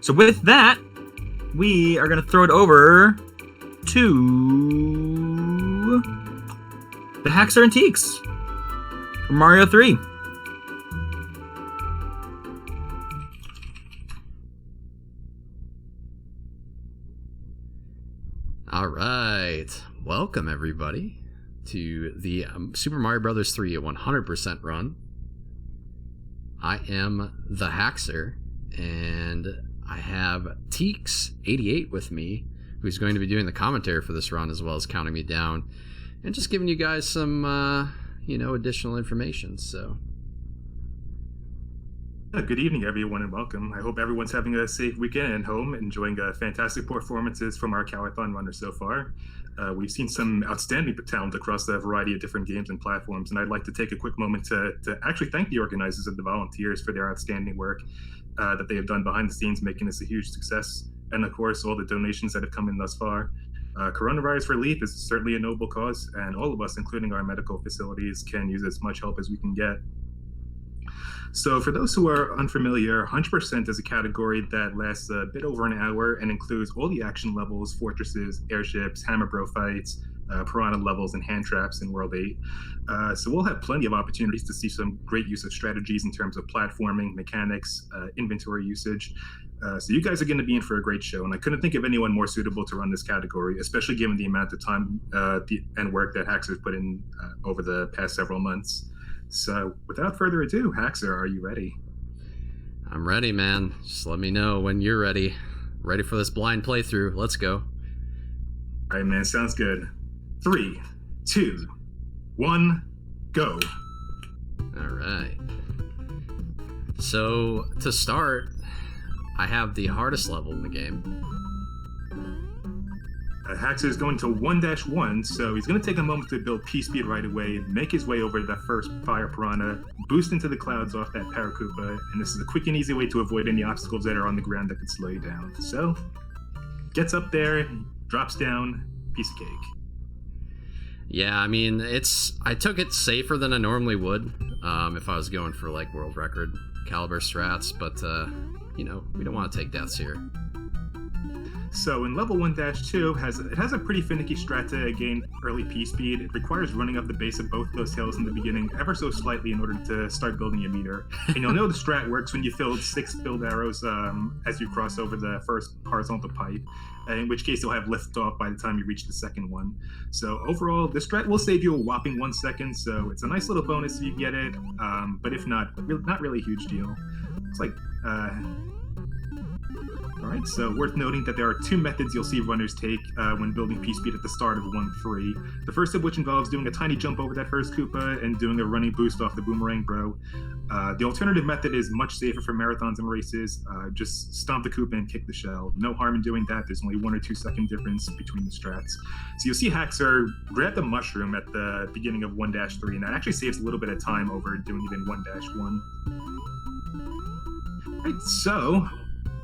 So with that, we are going to throw it over to the HaxOr Antiques from Mario 3. All right. Welcome, everybody, to the Super Mario Bros. 3 a 100% run. I am TheHaxor, and I have Teeks88 with me, who's going to be doing the commentary for this run as well as counting me down and just giving you guys some, additional information. So, good evening, everyone, and welcome. I hope everyone's having a safe weekend at home, enjoying fantastic performances from our Calithon runners so far. We've seen some outstanding talent across a variety of different games and platforms, and I'd like to take a quick moment to actually thank the organizers and the volunteers for their outstanding work that they have done behind the scenes, making this a huge success, and of course, all the donations that have come in thus far. Coronavirus relief is certainly a noble cause, and all of us, including our medical facilities, can use as much help as we can get. So for those who are unfamiliar, 100% is a category that lasts a bit over an hour and includes all the action levels, fortresses, airships, hammer bro fights, piranha levels, and hand traps in World 8. So we'll have plenty of opportunities to see some great use of strategies in terms of platforming, mechanics, inventory usage. So you guys are going to be in for a great show, and I couldn't think of anyone more suitable to run this category, especially given the amount of time and work that HaxOr's put in over the past several months. So without further ado, HaxOr, are you ready? I'm ready, man. Just let me know when you're ready. Ready for this blind playthrough. Let's go. All right, man. Sounds good. 3, 2, 1, go. All right. So to start, I have the hardest level in the game. HaxOr is going to 1-1, so he's going to take a moment to build P-Speed right away, make his way over that first Fire Piranha, boost into the clouds off that Paracupa, and this is a quick and easy way to avoid any obstacles that are on the ground that could slow you down. So, gets up there, drops down, piece of cake. Yeah, I mean, I took it safer than I normally would if I was going for, like, world record caliber strats, but, we don't want to take deaths here. So in level 1-2, it has a pretty finicky strat to gain early P-Speed. It requires running up the base of both those hills in the beginning ever so slightly in order to start building your meter. And you'll know the strat works when you fill 6 build arrows as you cross over the first horizontal pipe, in which case you'll have lift off by the time you reach the second one. So overall, the strat will save you a whopping 1 second, so it's a nice little bonus if you get it, but if not really a huge deal. It's like... Alright, so worth noting that there are 2 methods you'll see runners take when building P-Speed at the start of 1-3. The first of which involves doing a tiny jump over that first Koopa and doing a running boost off the Boomerang Bro. The alternative method is much safer for marathons and races. Just stomp the Koopa and kick the shell. No harm in doing that. There's only 1 or 2 second difference between the strats. So you'll see HaxOr grab the mushroom at the beginning of 1-3, and that actually saves a little bit of time over doing it in 1-1. Alright, so...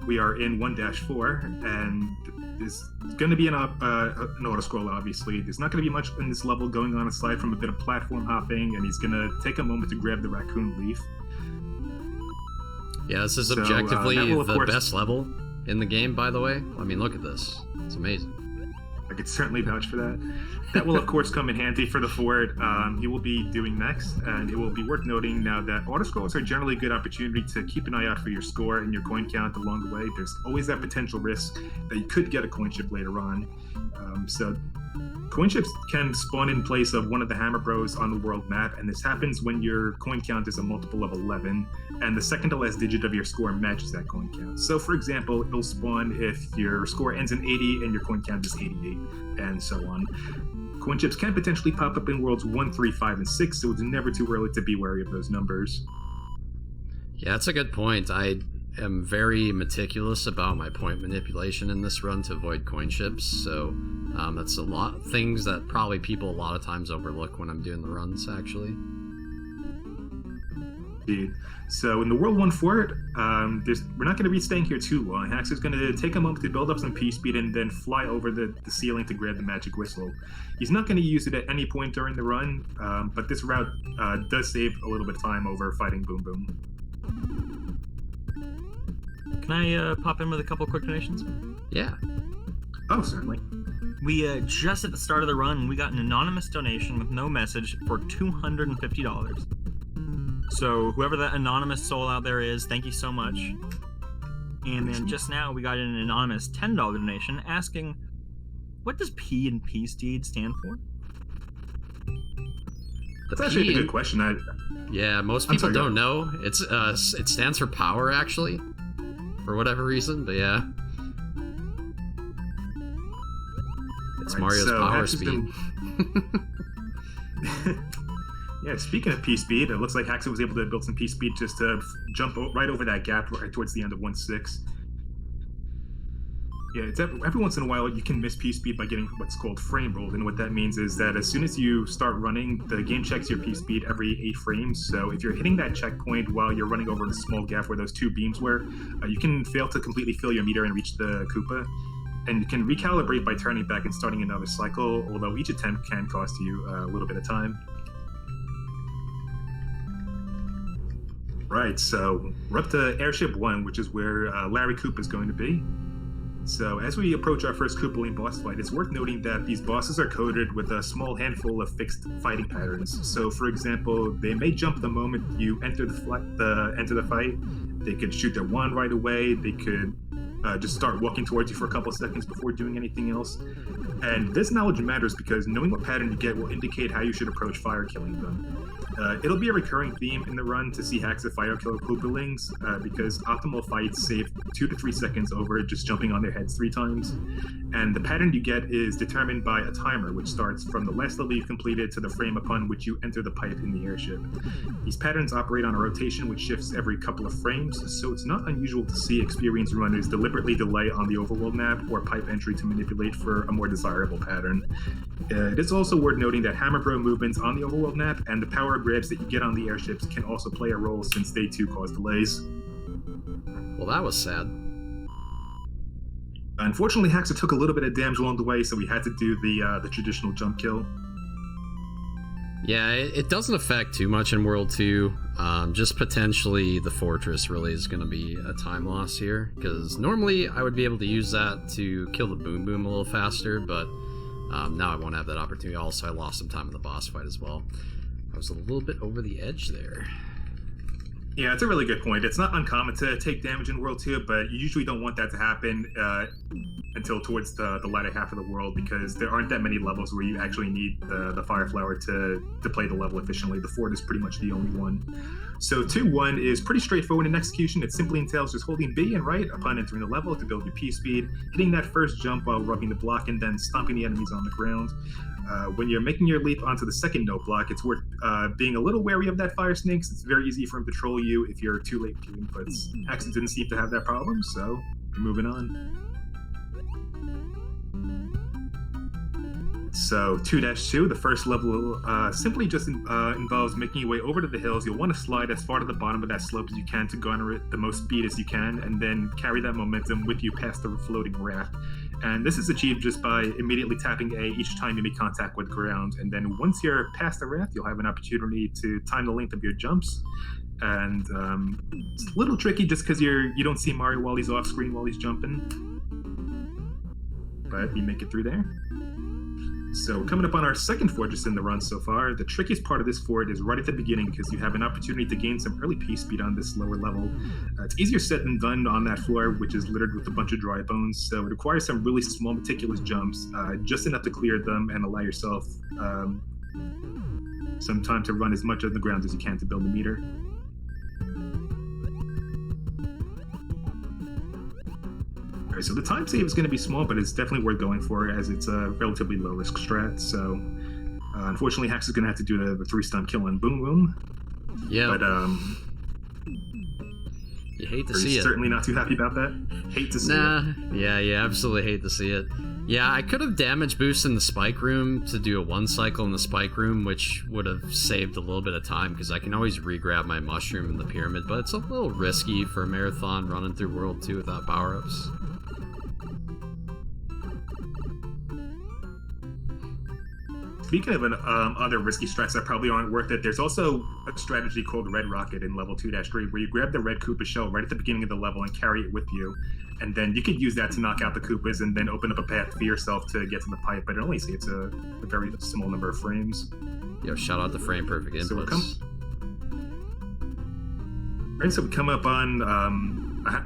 we are in 1-4, and there's going to be an auto-scroll, obviously. There's not going to be much in this level going on aside from a bit of platform hopping, and he's going to take a moment to grab the raccoon leaf. Yeah, this is objectively the best level in the game, by the way. I mean, look at this. It's amazing. I could certainly vouch for that. That will, of course, come in handy for the fort he will be doing next, and it will be worth noting now that autoscrolls are generally a good opportunity to keep an eye out for your score and your coin count along the way. There's always that potential risk that you could get a coin chip later on. So coin chips can spawn in place of one of the hammer bros on the world map, and this happens when your coin count is a multiple of 11, and the second to last digit of your score matches that coin count. So for example, it'll spawn if your score ends in 80 and your coin count is 88, and so on. Coin chips can potentially pop up in worlds 1, 3, 5, and 6, so it's never too early to be wary of those numbers. Yeah, that's a good point. I am very meticulous about my point manipulation in this run to avoid coin chips, so that's a lot of things that probably people a lot of times overlook when I'm doing the runs, actually. Indeed. So in the World 1 fort, we're not going to be staying here too long. HaxOr's going to take a moment to build up some P-Speed and then fly over the ceiling to grab the magic whistle. He's not going to use it at any point during the run, but this route does save a little bit of time over fighting Boom Boom. Can I pop in with a couple quick donations? Yeah. Oh, certainly. We just at the start of the run, we got an anonymous donation with no message for $250. So whoever that anonymous soul out there is, thank you so much. And then just now we got an anonymous $10 donation asking, what does P in Peace Deed stand for? That's actually a good question. Yeah, most people don't know. It's it stands for power, actually, for whatever reason. But yeah, it's Mario's power speed. Yeah, speaking of P-Speed, it looks like Haxor was able to build some P-Speed just to jump right over that gap right towards the end of 1-6. Yeah, it's every once in a while you can miss P-Speed by getting what's called frame rolled, and what that means is that as soon as you start running, the game checks your P-Speed every 8 frames, so if you're hitting that checkpoint while you're running over the small gap where those 2 beams were, you can fail to completely fill your meter and reach the Koopa, and you can recalibrate by turning back and starting another cycle, although each attempt can cost you a little bit of time. Right, so we're up to Airship One, which is where Larry Koopa is going to be. So as we approach our first Koopaline boss fight, it's worth noting that these bosses are coded with a small handful of fixed fighting patterns. So for example, they may jump the moment you enter the fight. They could shoot their wand right away. They could just start walking towards you for a couple of seconds before doing anything else. And this knowledge matters because knowing what pattern you get will indicate how you should approach fire killing them. It'll be a recurring theme in the run to see Haxor fire kill Koopalings because optimal fights save 2 to 3 seconds over just jumping on their heads 3 times. And the pattern you get is determined by a timer, which starts from the last level you've completed to the frame upon which you enter the pipe in the airship. These patterns operate on a rotation which shifts every couple of frames, so it's not unusual to see experienced runners deliberately delay on the overworld map or pipe entry to manipulate for a more desirable pattern. It is also worth noting that hammer bro movements on the overworld map and the power grabs that you get on the airships can also play a role since they too cause delays. Well, that was sad. Unfortunately, Haxor took a little bit of damage along the way, so we had to do the traditional jump kill. Yeah, it doesn't affect too much in World 2. Just potentially the fortress really is going to be a time loss here, because normally I would be able to use that to kill the Boom Boom a little faster, but now I won't have that opportunity. Also, I lost some time in the boss fight as well. I was a little bit over the edge there. Yeah, it's a really good point. It's not uncommon to take damage in World 2, but you usually don't want that to happen until towards the latter half of the world, because there aren't that many levels where you actually need the Fire Flower to play the level efficiently. The Fort is pretty much the only one. So 2-1 is pretty straightforward in execution. It simply entails just holding B and right upon entering the level to build your P-speed, hitting that first jump while rubbing the block, and then stomping the enemies on the ground. When you're making your leap onto the second note block, it's worth being a little wary of that fire snake. It's very easy for him to troll you if you're too late with your inputs. Haxor didn't seem to have that problem, so we're moving on. So 2-2, the first level simply just involves making your way over to the hills. You'll want to slide as far to the bottom of that slope as you can to garner the most speed as you can, and then carry that momentum with you past the floating raft. And this is achieved just by immediately tapping A each time you make contact with the ground. And then once you're past the raft, you'll have an opportunity to time the length of your jumps. And it's a little tricky just because you don't see Mario while he's off screen while he's jumping. But we make it through there. So coming up on our second fortress in the run so far, the trickiest part of this fort is right at the beginning because you have an opportunity to gain some early P-speed on this lower level. It's easier said than done on that floor, which is littered with a bunch of dry bones, so it requires some really small, meticulous jumps, just enough to clear them and allow yourself some time to run as much of the ground as you can to build a meter. Alright, so the time save is going to be small, but it's definitely worth going for as it's a relatively low risk strat. So unfortunately, Hax is going to have to do the 3-stump kill on Boom Boom. Yeah. But you hate to see it. Certainly not too happy about that. Hate to see it. Yeah, you absolutely hate to see it. Yeah, I could have damage boosted in the spike room to do a 1 cycle in the spike room, which would have saved a little bit of time because I can always re-grab my mushroom in the pyramid, but it's a little risky for a marathon running through World 2 without power-ups. speaking of other risky strats that probably aren't worth it, there's also a strategy called Red Rocket in level 2-3, where you grab the red Koopa shell right at the beginning of the level and carry it with you. And then you could use that to knock out the Koopas and then open up a path for yourself to get to the pipe, but it only takes a very small number of frames. Yo, shout out to Frame Perfect Inputs. So we come up on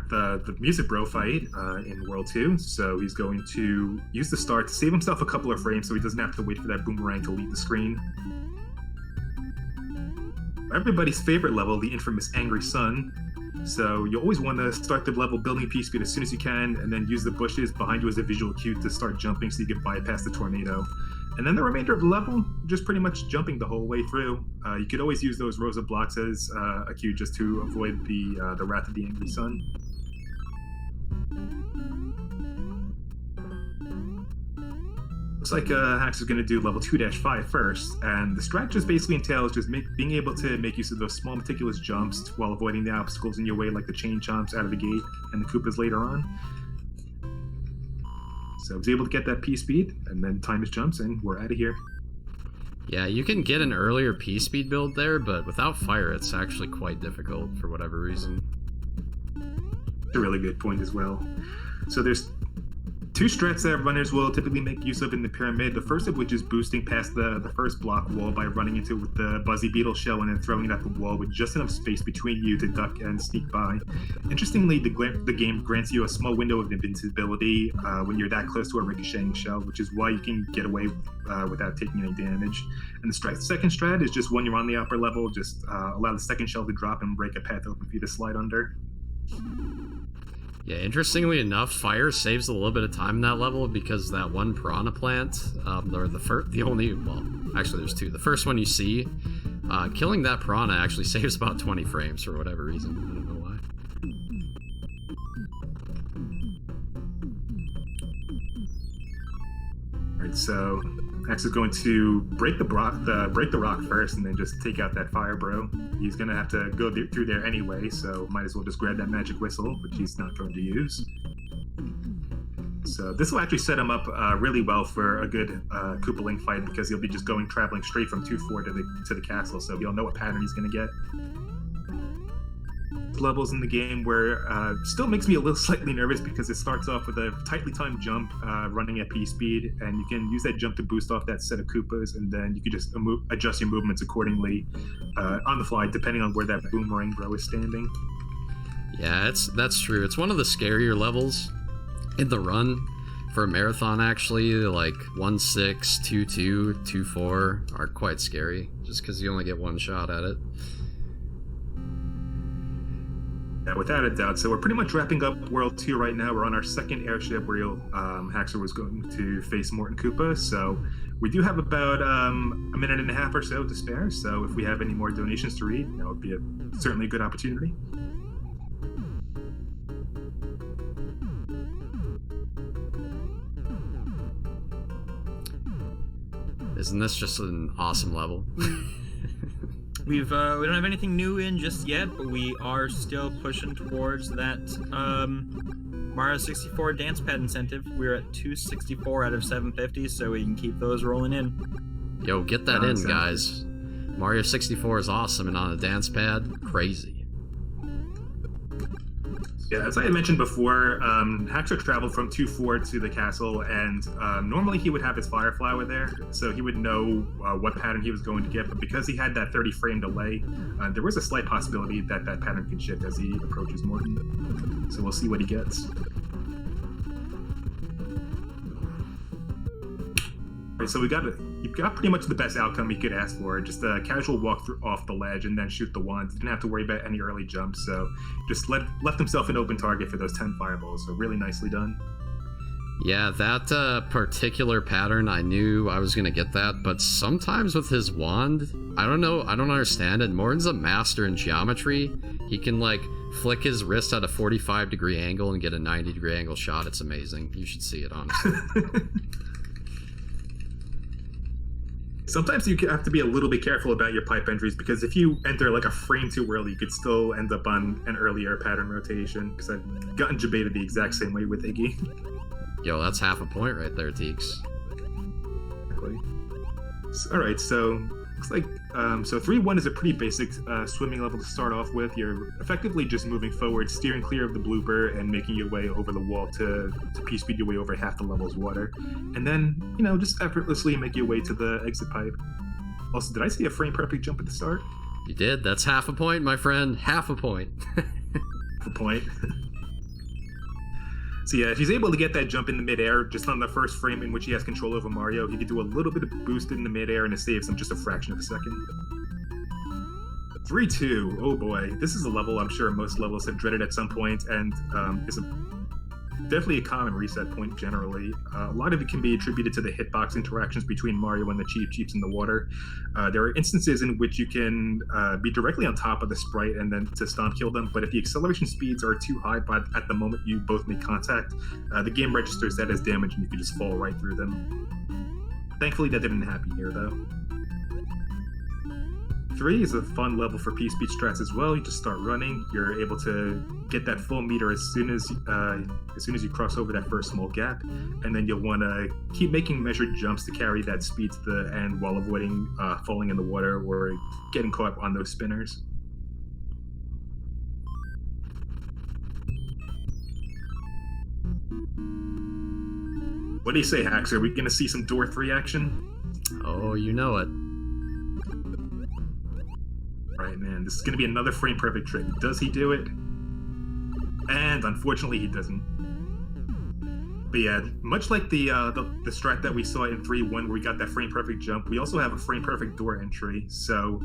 the Music Bro fight in World 2. So he's going to use the star to save himself a couple of frames so he doesn't have to wait for that boomerang to leave the screen. Everybody's favorite level, the infamous Angry Sun. So you always want to start the level building P speed as soon as you can, and then use the bushes behind you as a visual cue to start jumping so you can bypass the tornado. And then the remainder of the level, just pretty much jumping the whole way through. You could always use those rows of blocks as a cue just to avoid the Wrath of the Angry Sun. Looks like Haxor's going to do level 2-5 first, and the strat just basically entails just being able to make use of those small meticulous jumps while avoiding the obstacles in your way, like the chain chomps out of the gate and the Koopas later on. So I was able to get that P speed, and then time his jumps, and we're out of here. Yeah, you can get an earlier P speed build there, but without fire, it's actually quite difficult for whatever reason. It's a really good point as well. So there's two strats that runners will typically make use of in the pyramid, the first of which is boosting past the first block wall by running into it with the Buzzy Beetle shell and then throwing it at the wall with just enough space between you to duck and sneak by. Interestingly, the game grants you a small window of invincibility when you're that close to a ricocheting shell, which is why you can get away without taking any damage. And the second strat is just when you're on the upper level, just allow the second shell to drop and break a path open for you to slide under. Yeah, interestingly enough, fire saves a little bit of time in that level because that one piranha plant, or the only, well, actually there's two. The first one you see, killing that piranha actually saves about 20 frames for whatever reason. I don't know why. All right, so Axe is going to break the rock first, and then just take out that fire bro. He's gonna have to go through there anyway, so might as well just grab that magic whistle, which he's not going to use. So this will actually set him up really well for a good Koopaling fight, because he'll be just traveling straight from 2-4 to the castle, so he'll know what pattern he's gonna get. Levels in the game where still makes me a little slightly nervous because it starts off with a tightly timed jump running at P speed, and you can use that jump to boost off that set of Koopas, and then you can just adjust your movements accordingly on the fly depending on where that boomerang bro is standing. Yeah, that's true. It's one of the scarier levels in the run for a marathon, actually. Like 1-6, 2-2, 2-4 are quite scary just because you only get one shot at it. Yeah, without a doubt. So we're pretty much wrapping up World 2 right now. We're on our second airship where Haxor was going to face Morton Koopa. So we do have about a minute and a half or so to spare. So if we have any more donations to read, that would be certainly a good opportunity. Isn't this just an awesome level? We don't have anything new in just yet, but we are still pushing towards that Mario 64 dance pad incentive. We're at 264 out of 750, so we can keep those rolling in. Yo, get that in, guys. Mario 64 is awesome, and on a dance pad, crazy. Yeah, as I had mentioned before, Haxor traveled from 2-4 to the castle, and normally he would have his fire flower there, so he would know what pattern he was going to get, but because he had that 30-frame delay, there was a slight possibility that that pattern could shift as he approaches Morton. So we'll see what he gets. Right, so you've got pretty much the best outcome you could ask for. Just a casual walk off the ledge and then shoot the wand. Didn't have to worry about any early jumps, so just left himself an open target for those 10 fireballs. So really nicely done. Yeah, that particular pattern, I knew I was gonna get that, but sometimes with his wand, I don't know, I don't understand it. Morton's a master in geometry. He can like flick his wrist at a 45-degree angle and get a 90-degree angle shot. It's amazing. You should see it, honestly. Sometimes you have to be a little bit careful about your pipe entries, because if you enter like a frame too early, you could still end up on an earlier pattern rotation, because I've gotten debated the exact same way with Iggy. Yo, that's half a point right there, Teeks. Exactly. All right, so looks like so 3-1 is a pretty basic swimming level to start off with. You're effectively just moving forward, steering clear of the blooper, and making your way over the wall to P-speed your way over half the level's water, and then just effortlessly make your way to the exit pipe. Also, did I see a frame perfect jump at the start? You did. That's half a point, my friend. Half a point. Half a point. So yeah, if he's able to get that jump in the midair, just on the first frame in which he has control over Mario, he can do a little bit of boost in the midair, and it saves him just a fraction of a second. 3-2. Oh boy, this is a level I'm sure most levels have dreaded at some point, and is definitely a common reset point generally. A lot of it can be attributed to the hitbox interactions between Mario and the Cheeps in the water. There are instances in which you can be directly on top of the sprite and then to stomp kill them, but if the acceleration speeds are too high at the moment you both make contact, the game registers that as damage and you can just fall right through them. Thankfully that didn't happen here though. 3 is a fun level for P-speed strats as well. You just start running. You're able to get that full meter as soon as you cross over that first small gap, and then you'll want to keep making measured jumps to carry that speed to the end while avoiding falling in the water or getting caught on those spinners. What do you say, Haxor? Are we going to see some Door 3 action? Oh, you know it. Right, man. This is going to be another frame perfect trick. Does he do it? And unfortunately, he doesn't. But yeah, much like the strat that we saw in 3-1 where we got that frame perfect jump, we also have a frame perfect door entry. So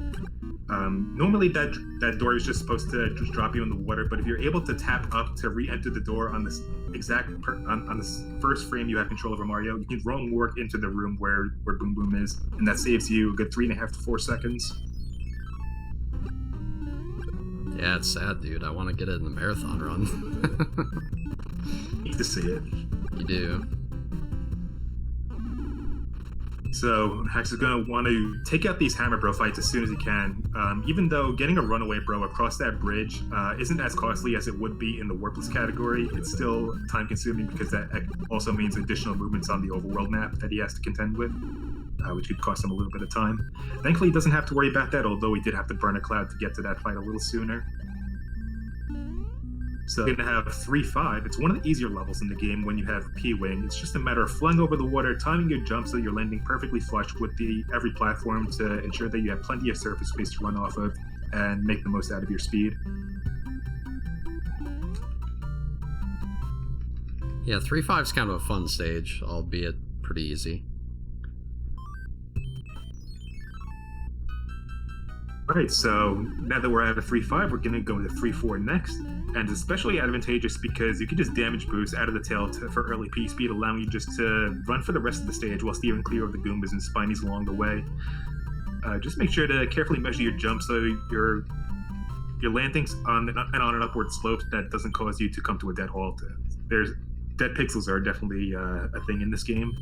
normally that door is just supposed to just drop you in the water, but if you're able to tap up to re-enter the door on this on this first frame you have control over Mario, you can roam work into the room where Boom Boom is, and that saves you a good 3.5 to 4 seconds. Yeah, it's sad, dude. I want to get it in the marathon run. Need to see it. You do. So Hax is going to want to take out these Hammer Bro fights as soon as he can. Even though getting a Runaway Bro across that bridge isn't as costly as it would be in the Warpless category, it's still time consuming because that also means additional movements on the overworld map that he has to contend with, which could cost him a little bit of time. Thankfully, he doesn't have to worry about that, although he did have to burn a cloud to get to that fight a little sooner. So we're going to have 3-5. It's one of the easier levels in the game when you have P-Wing. It's just a matter of flying over the water, timing your jump so you're landing perfectly flush with every platform to ensure that you have plenty of surface space to run off of and make the most out of your speed. Yeah, 3-5 is kind of a fun stage, albeit pretty easy. Alright, so now that we're at a 3-5, we're going to go into 3-4 next, and it's especially advantageous because you can just damage boost out of the tail for early P-speed, allowing you just to run for the rest of the stage while steering clear of the Goombas and Spinies along the way. Just make sure to carefully measure your jump so your landings on an upward slope that doesn't cause you to come to a dead halt. Dead pixels are definitely a thing in this game.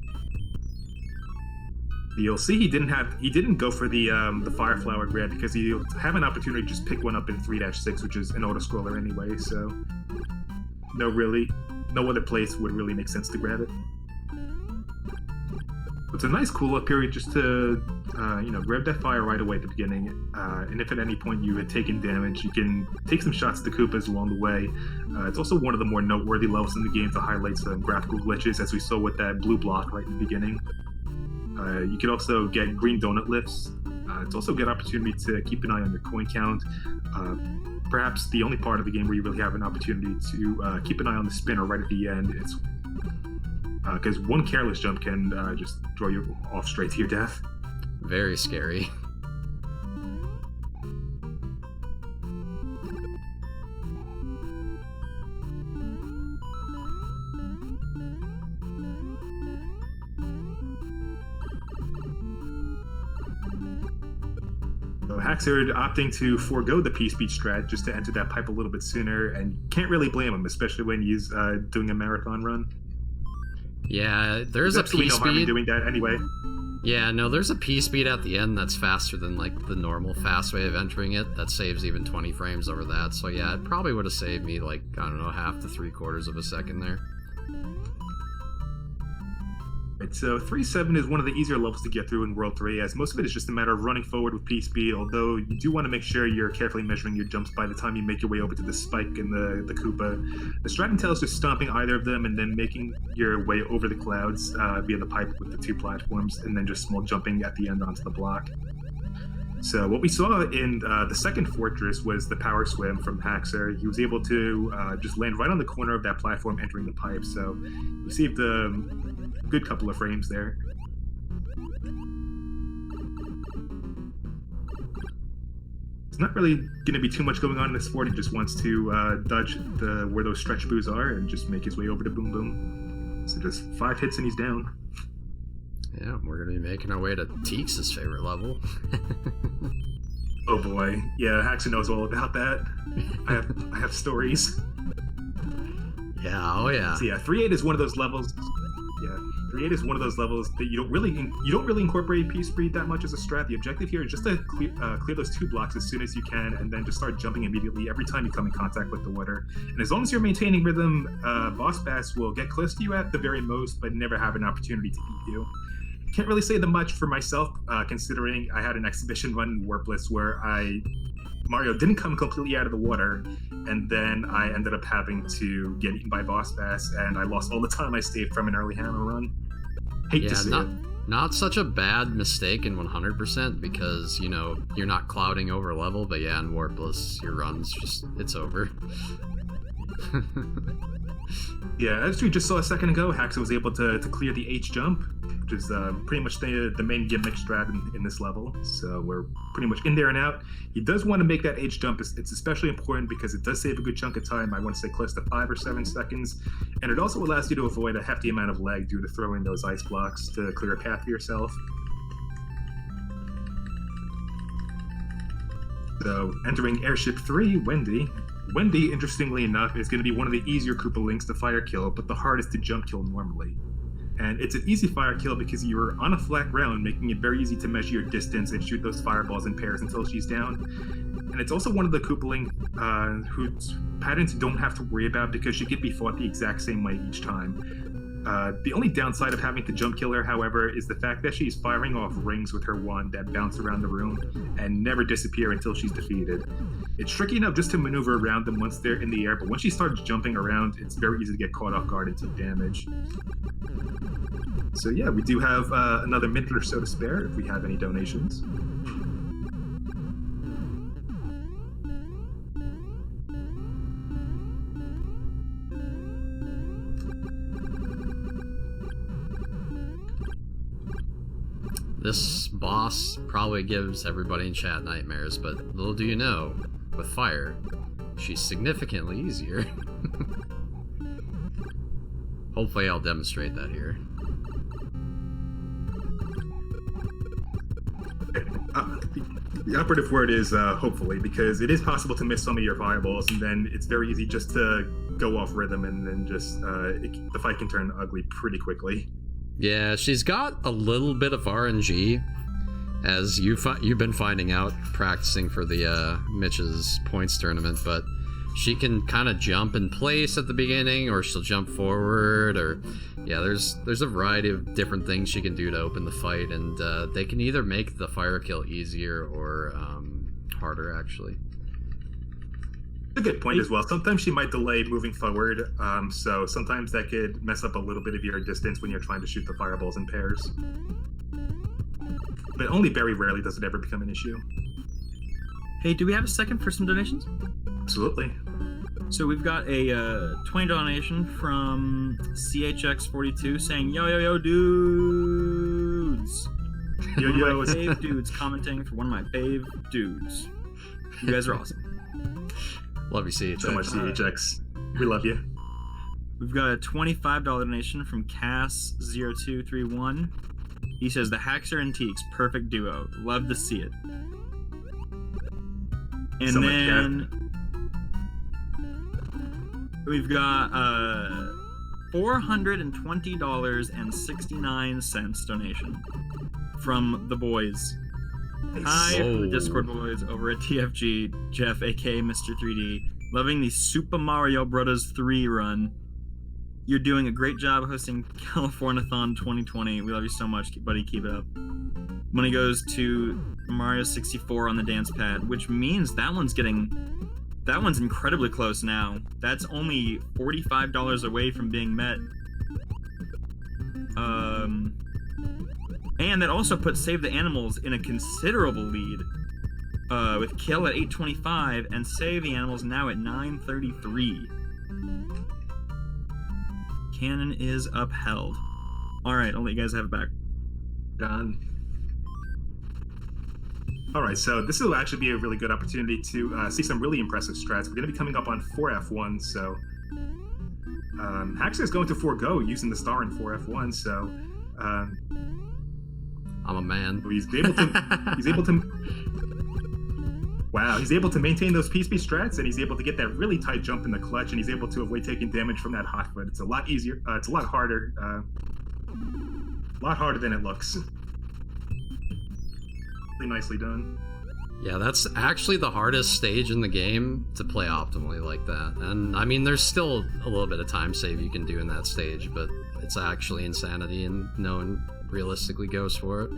You'll see he didn't go for the Fire Flower grab because he'll have an opportunity to just pick one up in 3-6, which is an auto-scroller anyway, so no other place would really make sense to grab it. It's a nice cool-up period just to grab that fire right away at the beginning, and if at any point you had taken damage, you can take some shots at the Koopas along the way. It's also one of the more noteworthy levels in the game to highlight some graphical glitches, as we saw with that blue block right in the beginning. You can also get green donut lifts. It's also a good opportunity to keep an eye on your coin count. Perhaps the only part of the game where you really have an opportunity to keep an eye on the spinner right at the end. It's because one careless jump can just throw you off straight to your death. Very scary. Haxor opting to forego the P-speed strat just to enter that pipe a little bit sooner, and can't really blame him, especially when he's doing a marathon run. Yeah, there's a P-speed. No harm in doing that anyway. Yeah, no, there's a P-speed at the end that's faster than like the normal fast way of entering it. That saves even 20 frames over that. So yeah, it probably would have saved me like, I don't know, 1/2 to 3/4 of a second there. Right, so 3-7 is one of the easier levels to get through in World 3, as most of it is just a matter of running forward with P speed, although you do want to make sure you're carefully measuring your jumps by the time you make your way over to the Spike and the Koopa. The strat entails just stomping either of them and then making your way over the clouds via the pipe with the 2 platforms, and then just small jumping at the end onto the block. So what we saw in the second fortress was the power swim from TheHaxor. He was able to just land right on the corner of that platform entering the pipe, so he saved a good couple of frames there. There's not really going to be too much going on in this fort. He just wants to dodge where those stretch boos are and just make his way over to Boom Boom. So just 5 hits and he's down. Yeah, we're gonna be making our way to Teeks' favorite level. Oh boy, yeah, TheHaxor knows all about that. I have stories. Yeah, oh yeah. So yeah, 3-8 is one of those levels. Yeah, 3-8 is one of those levels that you don't really incorporate P speed that much as a strat. The objective here is just to clear those 2 blocks as soon as you can, and then just start jumping immediately every time you come in contact with the water. And as long as you're maintaining rhythm, Boss Bass will get close to you at the very most, but never have an opportunity to eat you. Can't really say that much for myself, considering I had an exhibition run in Warpless where Mario didn't come completely out of the water, and then I ended up having to get eaten by Boss Bass, and I lost all the time I saved from an early hammer run. Hate to see it. Not such a bad mistake in 100% because, you know, you're not clouding over level, but yeah, in Warpless, your run's just, it's over. Yeah, as we just saw a second ago, TheHaxor was able to clear the H jump, which is pretty much the main gimmick strat in this level. So we're pretty much in there and out. He does want to make that H jump. It's especially important because it does save a good chunk of time. I want to say close to 5 or 7 seconds. And it also allows you to avoid a hefty amount of lag due to throwing those ice blocks to clear a path for yourself. So entering Airship 3, Wendy. Wendy, interestingly enough, is going to be one of the easier Koopa Links to fire kill, but the hardest to jump kill normally. And it's an easy fire kill because you're on a flat ground, making it very easy to measure your distance and shoot those fireballs in pairs until she's down. And it's also one of the Koopa Link whose patterns you don't have to worry about because she can be fought the exact same way each time. The only downside of having to jump kill her, however, is the fact that she's firing off rings with her wand that bounce around the room and never disappear until she's defeated. It's tricky enough just to maneuver around them once they're in the air, but once she starts jumping around, it's very easy to get caught off guard and take damage. So yeah, we do have another minute or so to spare if we have any donations. This boss probably gives everybody in chat nightmares, but little do you know, with fire, she's significantly easier. Hopefully I'll demonstrate that here. The operative word is hopefully, because it is possible to miss some of your fireballs, and then it's very easy just to go off rhythm, and then just the fight can turn ugly pretty quickly. Yeah, she's got a little bit of RNG, as you've been finding out practicing for the Mitch's points tournament, but she can kind of jump in place at the beginning, or she'll jump forward, or yeah, there's a variety of different things she can do to open the fight, and they can either make the fire kill easier or harder, actually. A good point as well. Sometimes she might delay moving forward, so sometimes that could mess up a little bit of your distance when you're trying to shoot the fireballs in pairs. But only very rarely does it ever become an issue. Hey, do we have a second for some donations? Absolutely. So we've got a 20 donation from CHX42 saying, yo, yo, yo, dudes. Yo, One yo, of my fave dudes commenting for one of my fave dudes. You guys are awesome. Love you, CHX. So much CHX. We love you. We've got a $25 donation from Cass0231. He says, TheHaxor and Teeks, perfect duo. Love to see it. And So much then we've got $420.69 donation from the boys. Hi, from the Discord boys over at TFG, Jeff, aka Mr. 3D, loving the Super Mario Bros. 3 run. You're doing a great job hosting Californiathon 2020. We love you so much, buddy. Keep it up. Money goes to Mario 64 on the dance pad, which means that one's incredibly close now. That's only $45 away from being met. And that also puts Save the Animals in a considerable lead. With Kill at 825 and Save the Animals now at 933. Canon is upheld. Alright, I'll let you guys have it back. Done. Alright, so this will actually be a really good opportunity to see some really impressive strats. We're going to be coming up on 4F1, so Haxor is going to forego using the star in 4F1, so I'm a man. He's able to maintain those PSP strats, and he's able to get that really tight jump in the clutch, and he's able to avoid taking damage from that hot foot. It's a lot easier. It's a lot harder than it looks. Really nicely done. Yeah, that's actually the hardest stage in the game to play optimally like that. And I mean, there's still a little bit of time save you can do in that stage, but it's actually insanity, and no one realistically goes for it.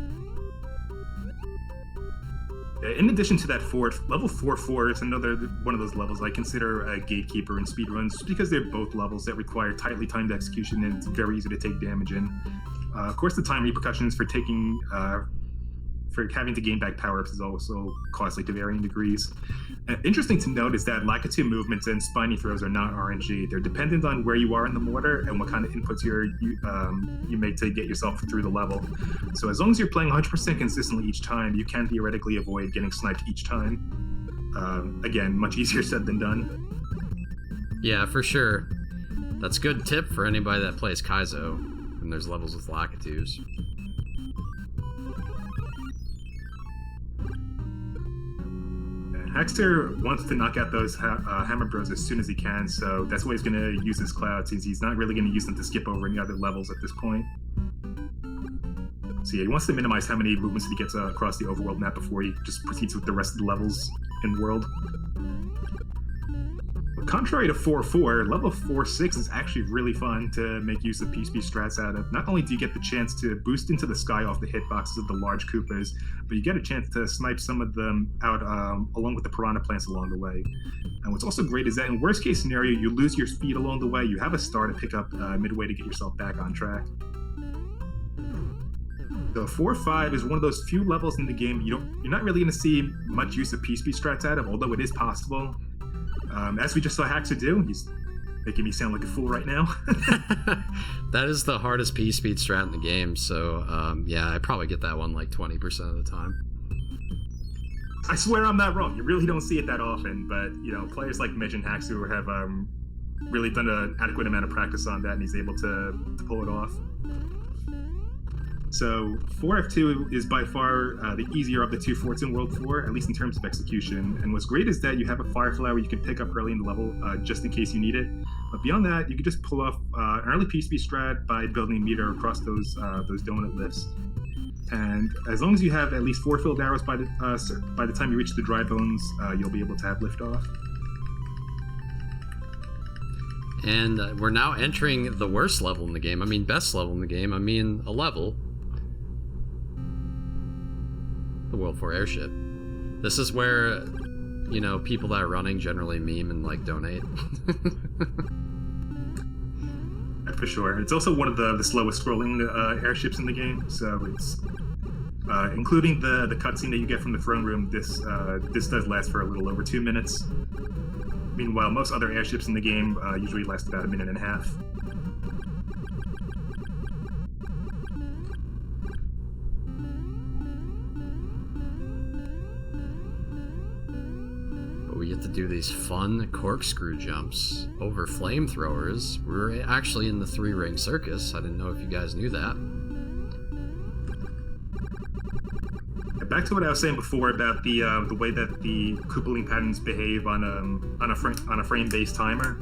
In addition to that, level 4-4 is another one of those levels I consider a gatekeeper in speedruns, because they're both levels that require tightly timed execution, and it's very easy to take damage in. Of course, the time repercussions for having to gain back power-ups is also costly to varying degrees. Interesting to note is that Lakitu movements and spiny throws are not RNG. They're dependent on where you are in the mortar and what kind of inputs you make to get yourself through the level. So as long as you're playing 100% consistently each time, you can theoretically avoid getting sniped each time. Again, much easier said than done. Yeah, for sure. That's a good tip for anybody that plays Kaizo, and there's levels with Lakitus. Haxor wants to knock out those Hammer Bros as soon as he can, so that's why he's going to use his clouds, since he's not really going to use them to skip over any other levels at this point. So yeah, he wants to minimize how many movements he gets across the overworld map before he just proceeds with the rest of the levels in world. But contrary to 4-4, level 4-6 is actually really fun to make use of PSP strats out of. Not only do you get the chance to boost into the sky off the hitboxes of the large Koopas, but you get a chance to snipe some of them out along with the piranha plants along the way. And what's also great is that in worst case scenario, you lose your speed along the way, you have a star to pick up midway to get yourself back on track. So 4-5 is one of those few levels in the game you're not really going to see much use of PSP strats out of, although it is possible. As we just saw Haxor do, he's making me sound like a fool right now. That is the hardest P-speed strat in the game, so yeah, I probably get that one like 20% of the time. I swear I'm not wrong. You really don't see it that often, but players like Midge and Haxor have really done an adequate amount of practice on that, and he's able to pull it off. So 4F2 is by far the easier of the two forts in World 4, at least in terms of execution. And what's great is that you have a fire flower you can pick up early in the level just in case you need it. But beyond that, you can just pull off an early PSP strat by building a meter across those donut lifts. And as long as you have at least 4 filled arrows by the time you reach the dry bones, you'll be able to have liftoff. And we're now entering the worst level in the game. I mean, best level in the game. I mean, a level. The World 4 Airship. This is where, people that are running generally meme and, donate. For sure. It's also one of the slowest scrolling airships in the game, so it's... including the cutscene that you get from the throne room, this does last for a little over 2 minutes. Meanwhile, most other airships in the game usually last about 1.5 minutes. We get to do these fun corkscrew jumps over flamethrowers. We're actually in the 3-ring circus. I didn't know if you guys knew that. Back to what I was saying before about the way that the Koopaling patterns behave on a frame-based timer.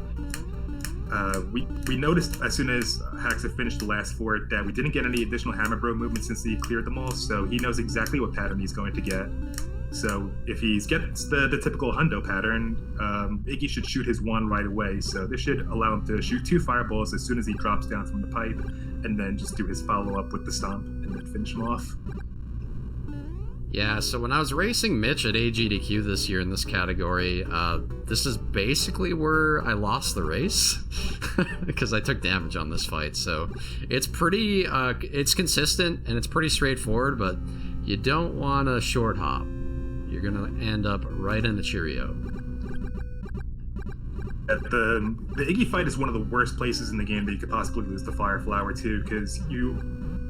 We noticed as soon as Haxor finished the last fort that we didn't get any additional Hammer Bro movement since he cleared them all, so he knows exactly what pattern he's going to get. So if he gets the typical hundo pattern, Iggy should shoot his wand right away. So this should allow him to shoot 2 fireballs as soon as he drops down from the pipe, and then just do his follow-up with the stomp, and then finish him off. Yeah, so when I was racing Mitch at AGDQ this year in this category, this is basically where I lost the race because I took damage on this fight. So it's pretty, it's consistent and it's pretty straightforward, but you don't want to short hop. You're gonna end up right in the Cheerio. The Iggy fight is one of the worst places in the game that you could possibly lose the Fire Flower to, because you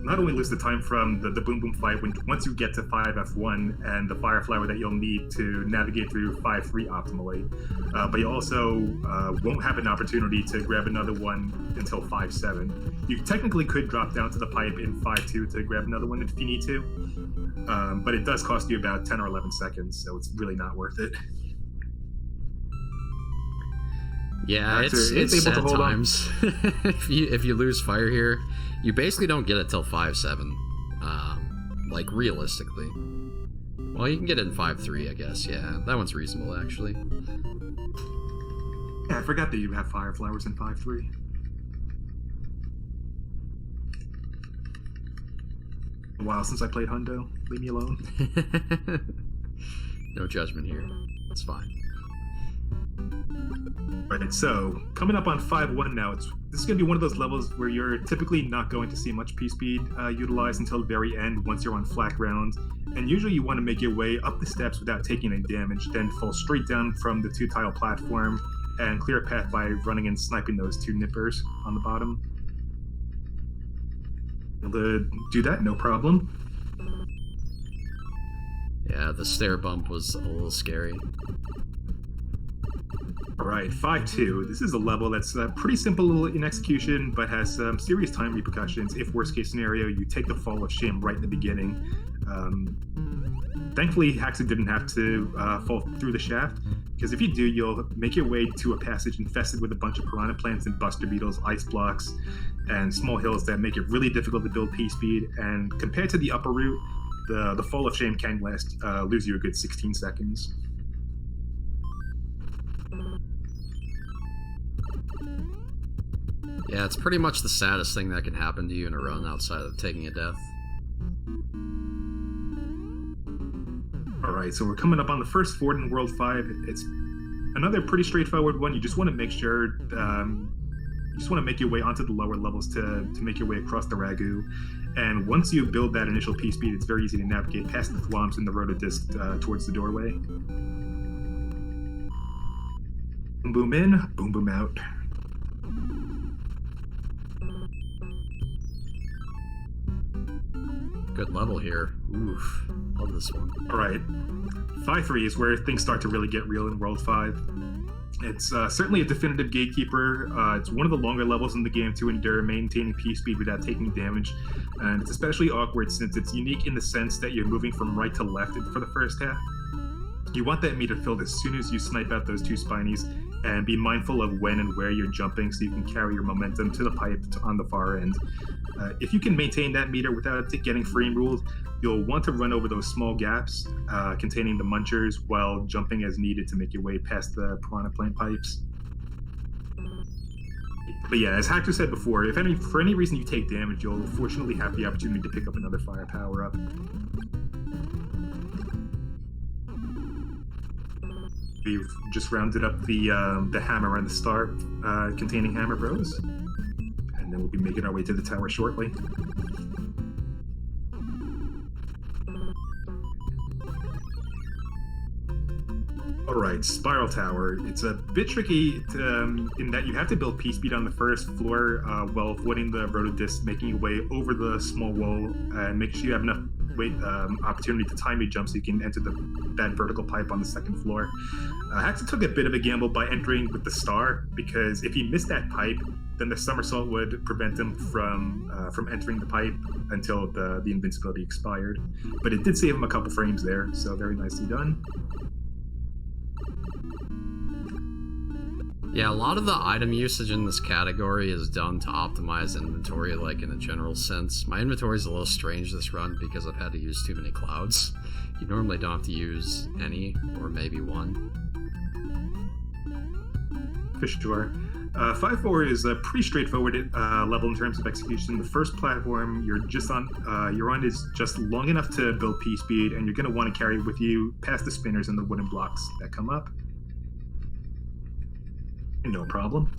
not only lose the time from the Boom Boom fight once you get to 5F1 and the Fire Flower that you'll need to navigate through 5-3 optimally, but you also won't have an opportunity to grab another one until 5-7. You technically could drop down to the pipe in 5-2 to grab another one if you need to, but it does cost you about 10 or 11 seconds, so it's really not worth it. Yeah, it's sad times. if you lose fire here, you basically don't get it till 5-7. Like realistically. Well, you can get it in 5-3, I guess. Yeah, that one's reasonable actually. Yeah, I forgot that you have Fire Flowers in 5-3. A while since I played Hundo. Leave me alone. No judgment here. That's fine. Right, so coming up on 5-1 now, this is going to be one of those levels where you're typically not going to see much P-Speed utilized until the very end once you're on flat ground, and usually you want to make your way up the steps without taking any damage, then fall straight down from the 2-tile platform and clear a path by running and sniping those 2 nippers on the bottom. Able to do that, no problem. Yeah, the stair bump was a little scary. Alright, 5-2. This is a level that's pretty simple in execution, but has some serious time repercussions if, worst case scenario, you take the Fall of Shame right in the beginning. Thankfully, Haxor didn't have to fall through the shaft, because if you do, you'll make your way to a passage infested with a bunch of piranha plants and buster beetles, ice blocks, and small hills that make it really difficult to build P-Speed, and compared to the upper route, the Fall of Shame can lose you a good 16 seconds. Yeah, it's pretty much the saddest thing that can happen to you in a run outside of taking a death. Alright, so we're coming up on the first fort in World 5. It's another pretty straightforward one. You just want to make sure, you just want to make your way onto the lower levels to make your way across the Ragu. And once you build that initial P-Speed, it's very easy to navigate past the thwomps and the rotodisc towards the doorway. Boom boom in, boom boom out. Good level here. Oof. Love this one. Alright. 5-3 is where things start to really get real in World 5. It's certainly a definitive gatekeeper. It's one of the longer levels in the game to endure, maintaining P-Speed without taking damage. And it's especially awkward since it's unique in the sense that you're moving from right to left for the first half. You want that meter filled as soon as you snipe out those 2 spinies, and be mindful of when and where you're jumping so you can carry your momentum to the pipe on the far end. If you can maintain that meter without getting frame ruled, you'll want to run over those small gaps containing the munchers while jumping as needed to make your way past the piranha plant pipes. But yeah, as Haxor said before, if for any reason you take damage, you'll fortunately have the opportunity to pick up another fire power-up. We've just rounded up the hammer and the star containing Hammer Bros, and then we'll be making our way to the tower shortly. Alright, Spiral Tower. It's a bit tricky in that you have to build P-Speed on the first floor while avoiding the rotodisc, making your way over the small wall, and make sure you have enough opportunity to time your jump so you can enter that vertical pipe on the second floor. Haxor took a bit of a gamble by entering with the star, because if he missed that pipe, then the somersault would prevent him from entering the pipe until the invincibility expired. But it did save him a couple frames there, so very nicely done. Yeah, a lot of the item usage in this category is done to optimize inventory, like in a general sense. My inventory is a little strange this run because I've had to use too many clouds. You normally don't have to use any, or maybe one. For sure. 5-4 is a pretty straightforward level in terms of execution. The first platform you're on is just long enough to build P speed, and you're going to want to carry it with you past the spinners and the wooden blocks that come up. No problem.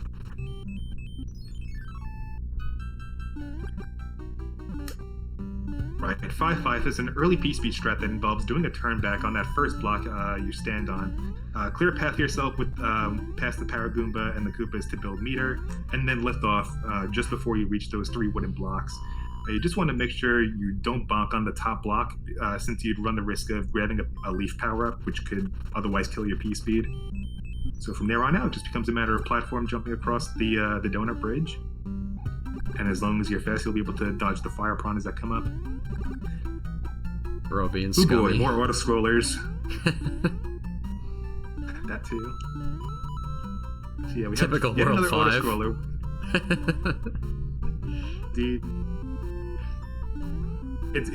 Right, 5-5 is an early P-speed strat that involves doing a turn back on that first block you stand on. Clear a path yourself with past the Paragoomba and the Koopas to build meter, and then lift off just before you reach those 3 wooden blocks. You just want to make sure you don't bonk on the top block, since you'd run the risk of grabbing a leaf power-up, which could otherwise kill your P-speed. So from there on out, it just becomes a matter of platform jumping across the donut bridge. And as long as you're fast, you'll be able to dodge the fire piranhas that come up. Bro being Ooh boy, scummy. more auto-scrollers. That too. So yeah, we Typical have yet World another 5. auto-scroller. Indeed.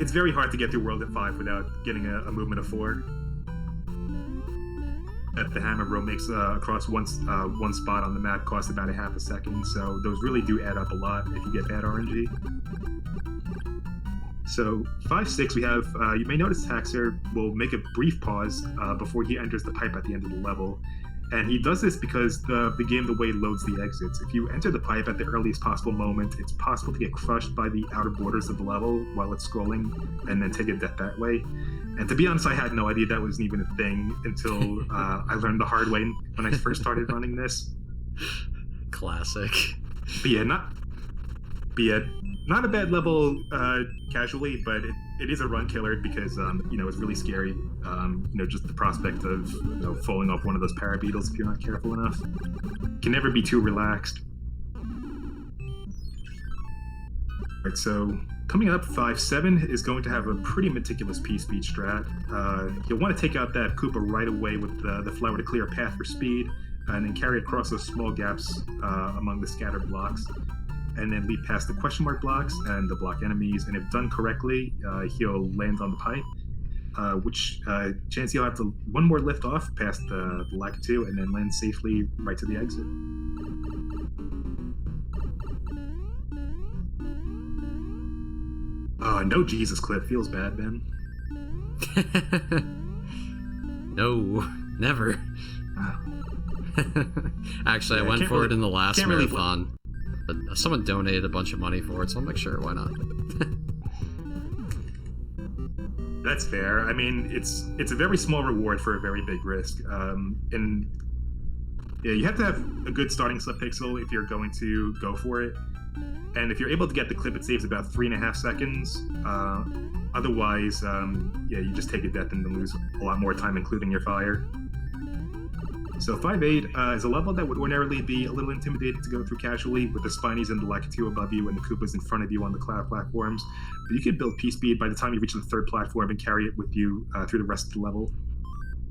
It's very hard to get through World at 5 without getting a movement of 4. That the hammer row makes across one spot on the map costs about a half a second, so those really do add up a lot if you get bad RNG. So 5-6, we have, you may notice TheHaxor will make a brief pause before he enters the pipe at the end of the level. And he does this because the game, the way it loads the exits. If you enter the pipe at the earliest possible moment, it's possible to get crushed by the outer borders of the level while it's scrolling, and then take a death that way. And to be honest, I had no idea that was even a thing until I learned the hard way when I first started running this. Classic. But yeah, not a bad level casually, but it is a run killer because it's really scary. Just the prospect of falling off one of those parabeetles if you're not careful enough. Can never be too relaxed. Alright, so coming up, 5-7 is going to have a pretty meticulous P-speed strat. You'll want to take out that Koopa right away with the flower to clear a path for speed, and then carry it across those small gaps among the scattered blocks. And then leap past the question mark blocks and the block enemies, and if done correctly, he'll land on the pipe, which chance he'll have to one more lift off past the Lakitu and then land safely right to the exit. No Jesus clip feels bad, man. No, never. Actually, Yeah, I went for it in the last can't really marathon. But someone donated a bunch of money for it, so I'm like, sure, why not? That's fair. I mean, it's a very small reward for a very big risk. And yeah, you have to have a good starting slip pixel if you're going to go for it. And if you're able to get the clip, it saves about 3.5 seconds. Otherwise, you just take a death and then lose a lot more time, including your fire. So 5-8 is a level that would ordinarily be a little intimidating to go through casually, with the Spinies and the Lakitu above you and the Koopas in front of you on the cloud platforms. But you could build P-speed by the time you reach the 3rd platform and carry it with you through the rest of the level.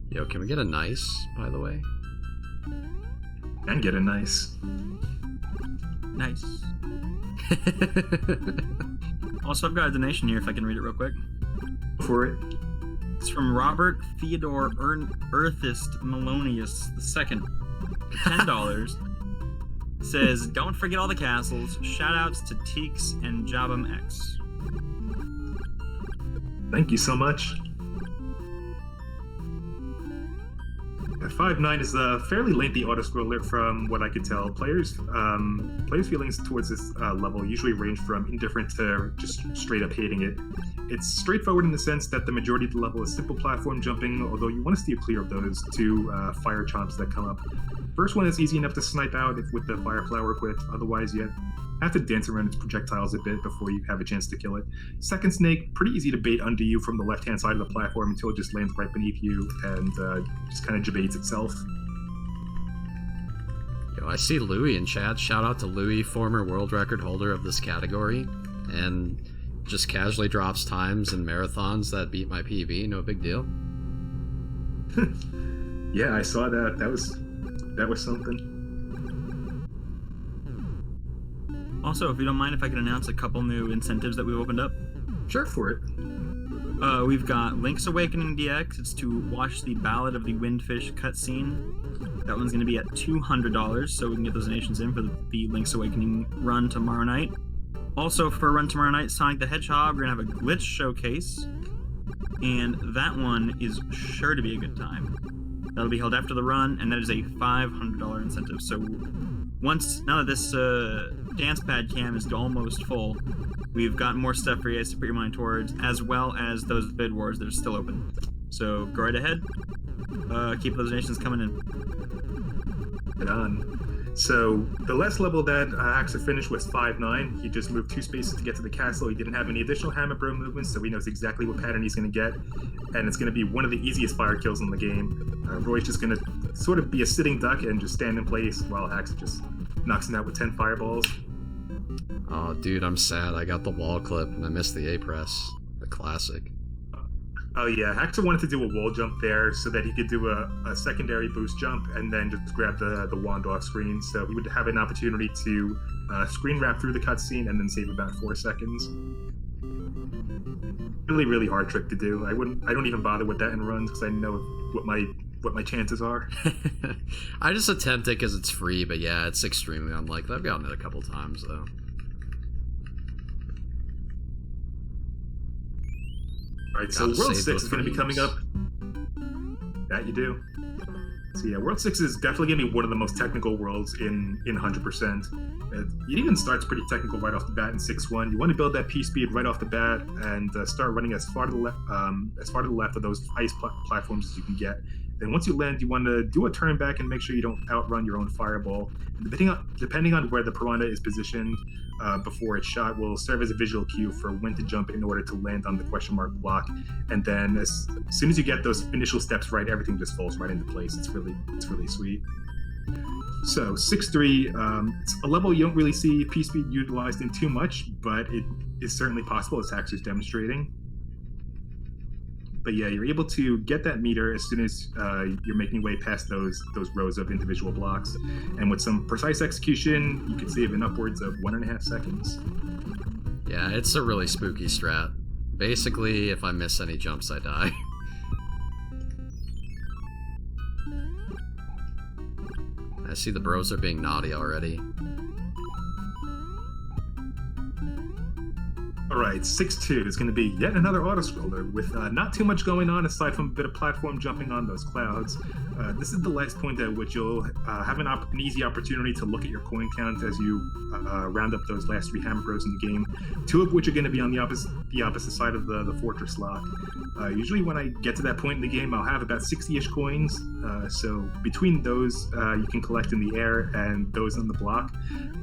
Yo, can we get a nice, by the way? And get a nice. Nice. Also, I've got a donation here if I can read it real quick. Go for it. It's from Robert Theodore Earthist Melonius II. For $10. Says, don't forget all the castles. Shoutouts to Teeks and Jabum X. Thank you so much. 5-9 is a fairly lengthy autoscroller from what I could tell. Players' feelings towards this level usually range from indifferent to just straight up hating it. It's straightforward in the sense that the majority of the level is simple platform jumping, although you want to steer clear of those 2 fire chomps that come up. First one is easy enough to snipe out with the fire flower equipped, otherwise you have to dance around its projectiles a bit before you have a chance to kill it. Second snake, pretty easy to bait under you from the left-hand side of the platform until it just lands right beneath you and just kind of debates itself. Yo, I see Louis in chat. Shout out to Louis, former world record holder of this category, and just casually drops times in marathons that beat my PB. No big deal. Yeah, I saw that. That was something. Also, if you don't mind, if I could announce a couple new incentives that we've opened up. Sure, for it. We've got Link's Awakening DX. It's to watch the Ballad of the Windfish cutscene. That one's going to be at $200, so we can get those donations in for the Link's Awakening run tomorrow night. Also, for a run tomorrow night, Sonic the Hedgehog, we're going to have a glitch showcase, and that one is sure to be a good time. That'll be held after the run, and that is a $500 incentive. So now that this dance pad cam is almost full, we've got more stuff for you guys to put your money towards, as well as those bid wars that are still open. So go right ahead. Keep those donations coming in. Right on. So the last level that Haxor finished was 5-9. He just moved 2 spaces to get to the castle. He didn't have any additional Hammer Bro movements, so he knows exactly what pattern he's going to get. And it's going to be one of the easiest fire kills in the game. Roy's just going to sort of be a sitting duck and just stand in place while Haxor just knocks him out with 10 fireballs. Oh, dude, I'm sad. I got the wall clip and I missed the A-press. The classic. Oh yeah, Haxor wanted to do a wall jump there so that he could do a secondary boost jump and then just grab the wand off screen. So he would have an opportunity to screen wrap through the cutscene and then save about 4 seconds. Really, really hard trick to do. I don't even bother with that in runs because I know what my chances are. I just attempt it because it's free, but yeah, it's extremely unlikely. I've gotten it a couple times though. Alright, so World 6 is going to be coming up. That you do. So yeah, World 6 is definitely going to be one of the most technical worlds in 100%. It even starts pretty technical right off the bat in 6-1. You want to build that P speed right off the bat and start running as far to the left of those ice platforms as you can get. Then once you land, you want to do a turn back and make sure you don't outrun your own fireball. And depending on where the piranha is positioned before it's shot, will serve as a visual cue for when to jump in order to land on the question mark block. And then as soon as you get those initial steps right, everything just falls right into place. It's really sweet. So 6-3, it's a level you don't really see P-Speed utilized in too much, but it is certainly possible, as Haxor's demonstrating. But yeah, you're able to get that meter as soon as you're making your way past those rows of individual blocks. And with some precise execution, you can save in upwards of 1.5 seconds. Yeah, it's a really spooky strat. Basically, if I miss any jumps, I die. I see the bros are being naughty already. Alright, 6-2 is going to be yet another autoscroller with not too much going on aside from a bit of platform jumping on those clouds. This is the last point at which you'll have an easy opportunity to look at your coin count as you round up those last 3 Hammer Bros in the game, 2 of which are going to be on the opposite side of the fortress lock. Usually when I get to that point in the game, I'll have about 60-ish coins, so between those you can collect in the air and those on the block.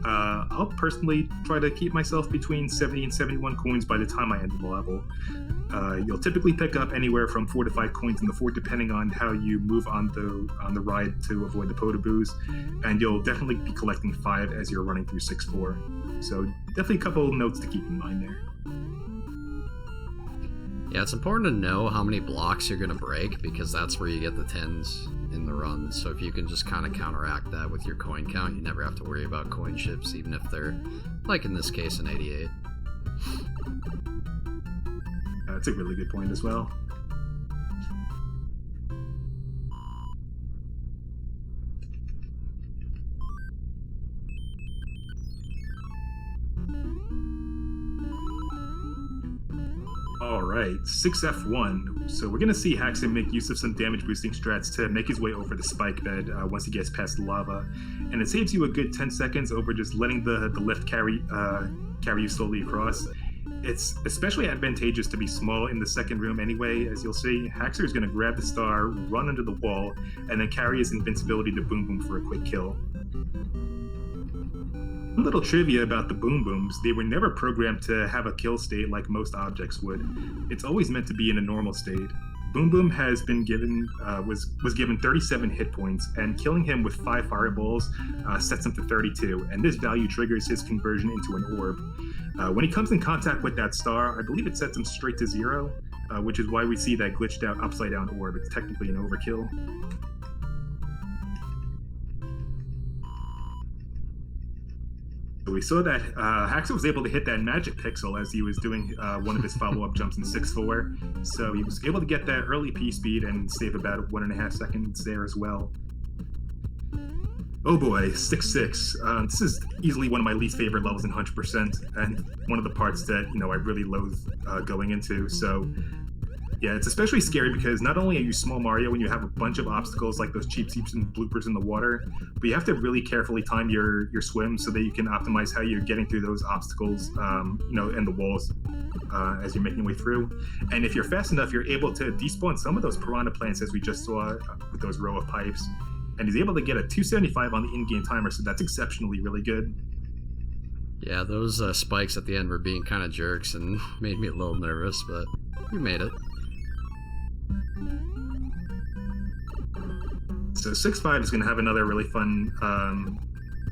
I'll personally try to keep myself between 70 and 71 coins by the time I end the level. You'll typically pick up anywhere from 4 to 5 coins in the fort depending on how you move on the ride to avoid the Podoboos, and you'll definitely be collecting 5 as you're running through 6-4. So definitely a couple of notes to keep in mind there. Yeah, it's important to know how many blocks you're going to break because that's where you get the 10s in the run. So if you can just kind of counteract that with your coin count, you never have to worry about coin ships, even if they're, like in this case, an 88. That's a really good point as well. Alright, 6F1. So we're going to see Haxor make use of some damage boosting strats to make his way over the spike bed once he gets past the lava. And it saves you a good 10 seconds over just letting the lift carry you slowly across. It's especially advantageous to be small in the second room anyway. As you'll see, Haxor is going to grab the star, run under the wall, and then carry his invincibility to Boom Boom for a quick kill. A little trivia about the Boom Booms: they were never programmed to have a kill state like most objects would. It's always meant to be in a normal state. Boom Boom has been given was given 37 hit points, and killing him with 5 fireballs sets him to 32, and this value triggers his conversion into an orb. When he comes in contact with that star, I believe it sets him straight to 0, which is why we see that glitched out upside down orb. It's technically an overkill. So we saw that Haxor was able to hit that magic pixel as he was doing one of his follow-up jumps in 6-4. So he was able to get that early P speed and save about 1.5 seconds there as well. Oh boy, 6-6. This is easily one of my least favorite levels in 100%, and one of the parts that I really loathe going into. So yeah, it's especially scary because not only are you small Mario when you have a bunch of obstacles like those cheap seeps and bloopers in the water, but you have to really carefully time your swim so that you can optimize how you're getting through those obstacles, and the walls as you're making your way through. And if you're fast enough, you're able to despawn some of those piranha plants as we just saw with those row of pipes. And he's able to get a 275 on the in-game timer, so that's exceptionally really good. Yeah, those spikes at the end were being kind of jerks and made me a little nervous, but we made it. So 6-5 is going to have another really fun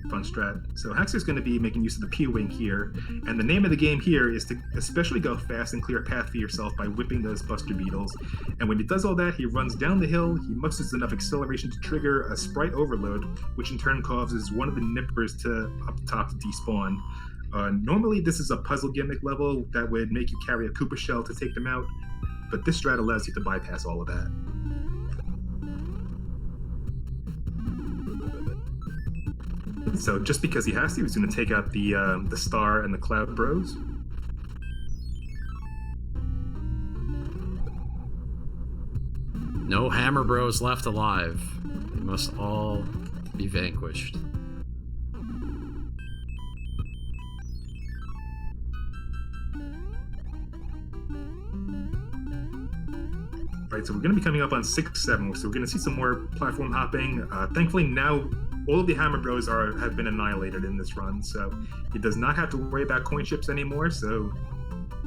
strat. So Haxor's going to be making use of the P-Wing here, and the name of the game here is to especially go fast and clear a path for yourself by whipping those Buster Beetles. And when he does all that, he runs down the hill, he musters enough acceleration to trigger a sprite overload, which in turn causes one of the nippers up top to despawn. Normally this is a puzzle gimmick level that would make you carry a Koopa shell to take them out, but this strat allows you to bypass all of that. So just because he has to, he's going to take out the Star and the Cloud Bros. No Hammer Bros left alive. They must all be vanquished. Right, so we're going to be coming up on 6-7, so we're going to see some more platform hopping. Thankfully now all of the Hammer Bros have been annihilated in this run, so he does not have to worry about coin chips anymore, so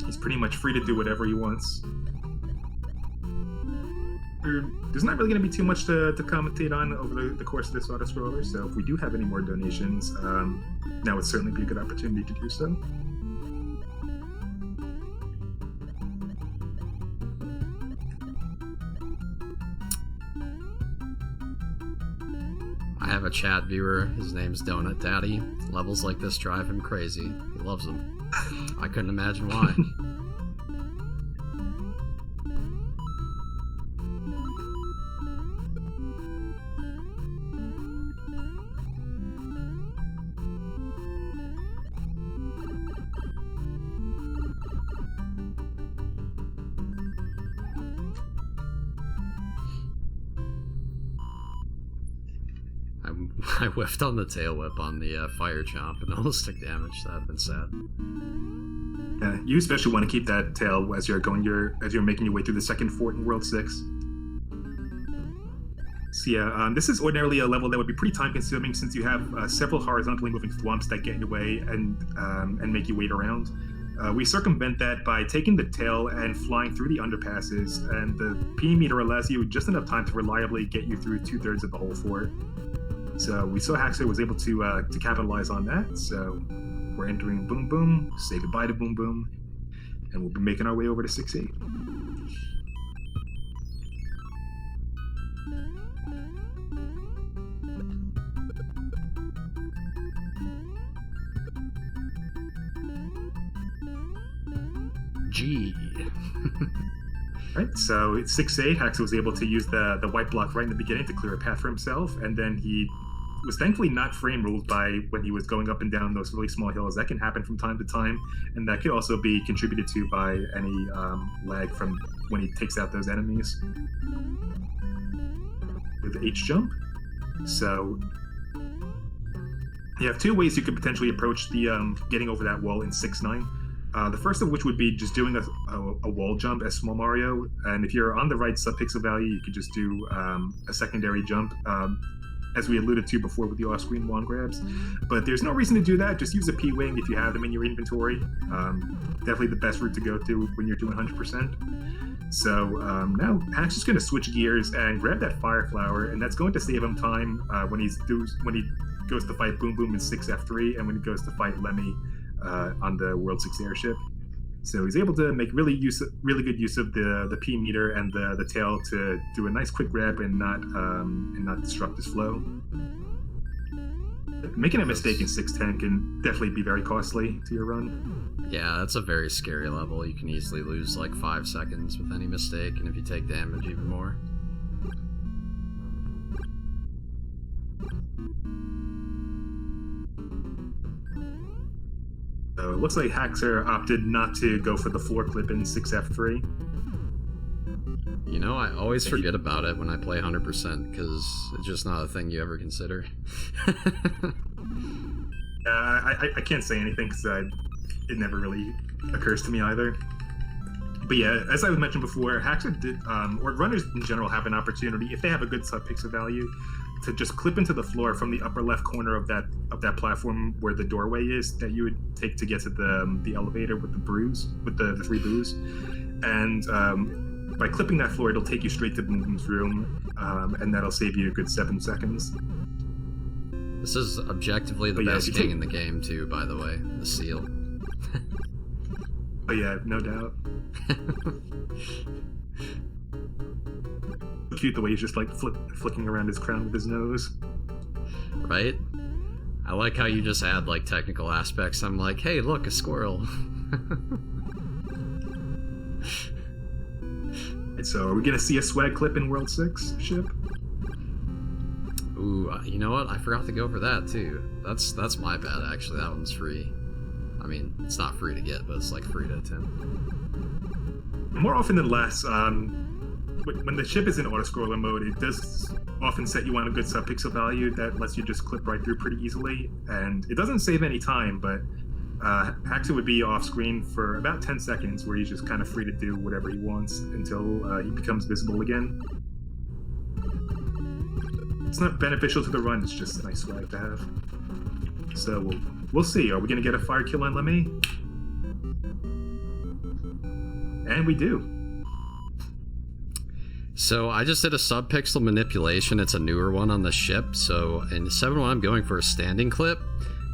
he's pretty much free to do whatever he wants. There's not really going to be too much to commentate on over the course of this auto-scroller, so if we do have any more donations, now would certainly be a good opportunity to do so. I have a chat viewer, his name's Donut Daddy. Levels like this drive him crazy. He loves them. I couldn't imagine why. I whiffed on the tail whip on the fire chomp and almost took damage. That would have been sad. Yeah, you especially want to keep that tail as you're making your way through the second fort in World 6. So yeah, this is ordinarily a level that would be pretty time consuming since you have several horizontally moving thwomps that get in your way and make you wait around. We circumvent that by taking the tail and flying through the underpasses, and the P meter allows you just enough time to reliably get you through 2/3 of the whole fort. So we saw Haxor was able to capitalize on that. So we're entering Boom Boom, say goodbye to Boom Boom, and we'll be making our way over to 6-8. G. Right, so it's 6-8. Haxor was able to use the white block right in the beginning to clear a path for himself, and then he was thankfully not frame ruled by when he was going up and down those really small hills. That can happen from time to time, and that could also be contributed to by any lag from when he takes out those enemies. With the H jump. So you have two ways you could potentially approach the getting over that wall in 6-9. The first of which would be just doing a wall jump as Small Mario, and if you're on the right subpixel value, you could just do a secondary jump, as we alluded to before with the off-screen wand grabs. But there's no reason to do that. Just use a P-Wing if you have them in your inventory. Definitely the best route to go to when you're doing 100%. So now Hack's just going to switch gears and grab that Fire Flower, and that's going to save him time when he goes to fight Boom Boom in 6F3, and when he goes to fight Lemmy on the World 6 airship. So he's able to make really good use of the P meter and the tail to do a nice quick grab and not disrupt his flow. Making a mistake in 610 can definitely be very costly to your run. Yeah, that's a very scary level. You can easily lose like 5 seconds with any mistake, and if you take damage, even more. So it looks like TheHaxor opted not to go for the floor clip in 6F3. You know, I always forget about it when I play 100% because it's just not a thing you ever consider. I can't say anything because it never really occurs to me either. But yeah, as I was mentioned before, TheHaxor did, or runners in general have an opportunity, if they have a good sub-pixel value, to just clip into the floor from the upper left corner of that platform where the doorway is that you would take to get to the elevator with the brews, with the 3 boos. And by clipping that floor, it'll take you straight to the room, and that'll save you a good 7 seconds. This is objectively the best king in the game, too, by the way. The seal. Oh yeah, no doubt. Cute the way he's just like flicking around his crown with his nose. Right? I like how you just add like technical aspects. I'm like, hey, look, a squirrel. And so, are we gonna see a swag clip in World 6 ship? Ooh, you know what? I forgot to go for that too. That's my bad, actually. That one's free. I mean, it's not free to get, but it's like free to attempt. More often than less, when the ship is in auto-scroller mode, it does often set you on a good sub-pixel value that lets you just clip right through pretty easily. And it doesn't save any time, but TheHaxor would be off-screen for about 10 seconds where he's just kind of free to do whatever he wants until he becomes visible again. It's not beneficial to the run, it's just a nice swag to have. So we'll see. Are we going to get a fire kill on Lemmy? And we do. So I just did a sub-pixel manipulation. It's a newer one on the ship. So in 7-1, I'm going for a standing clip.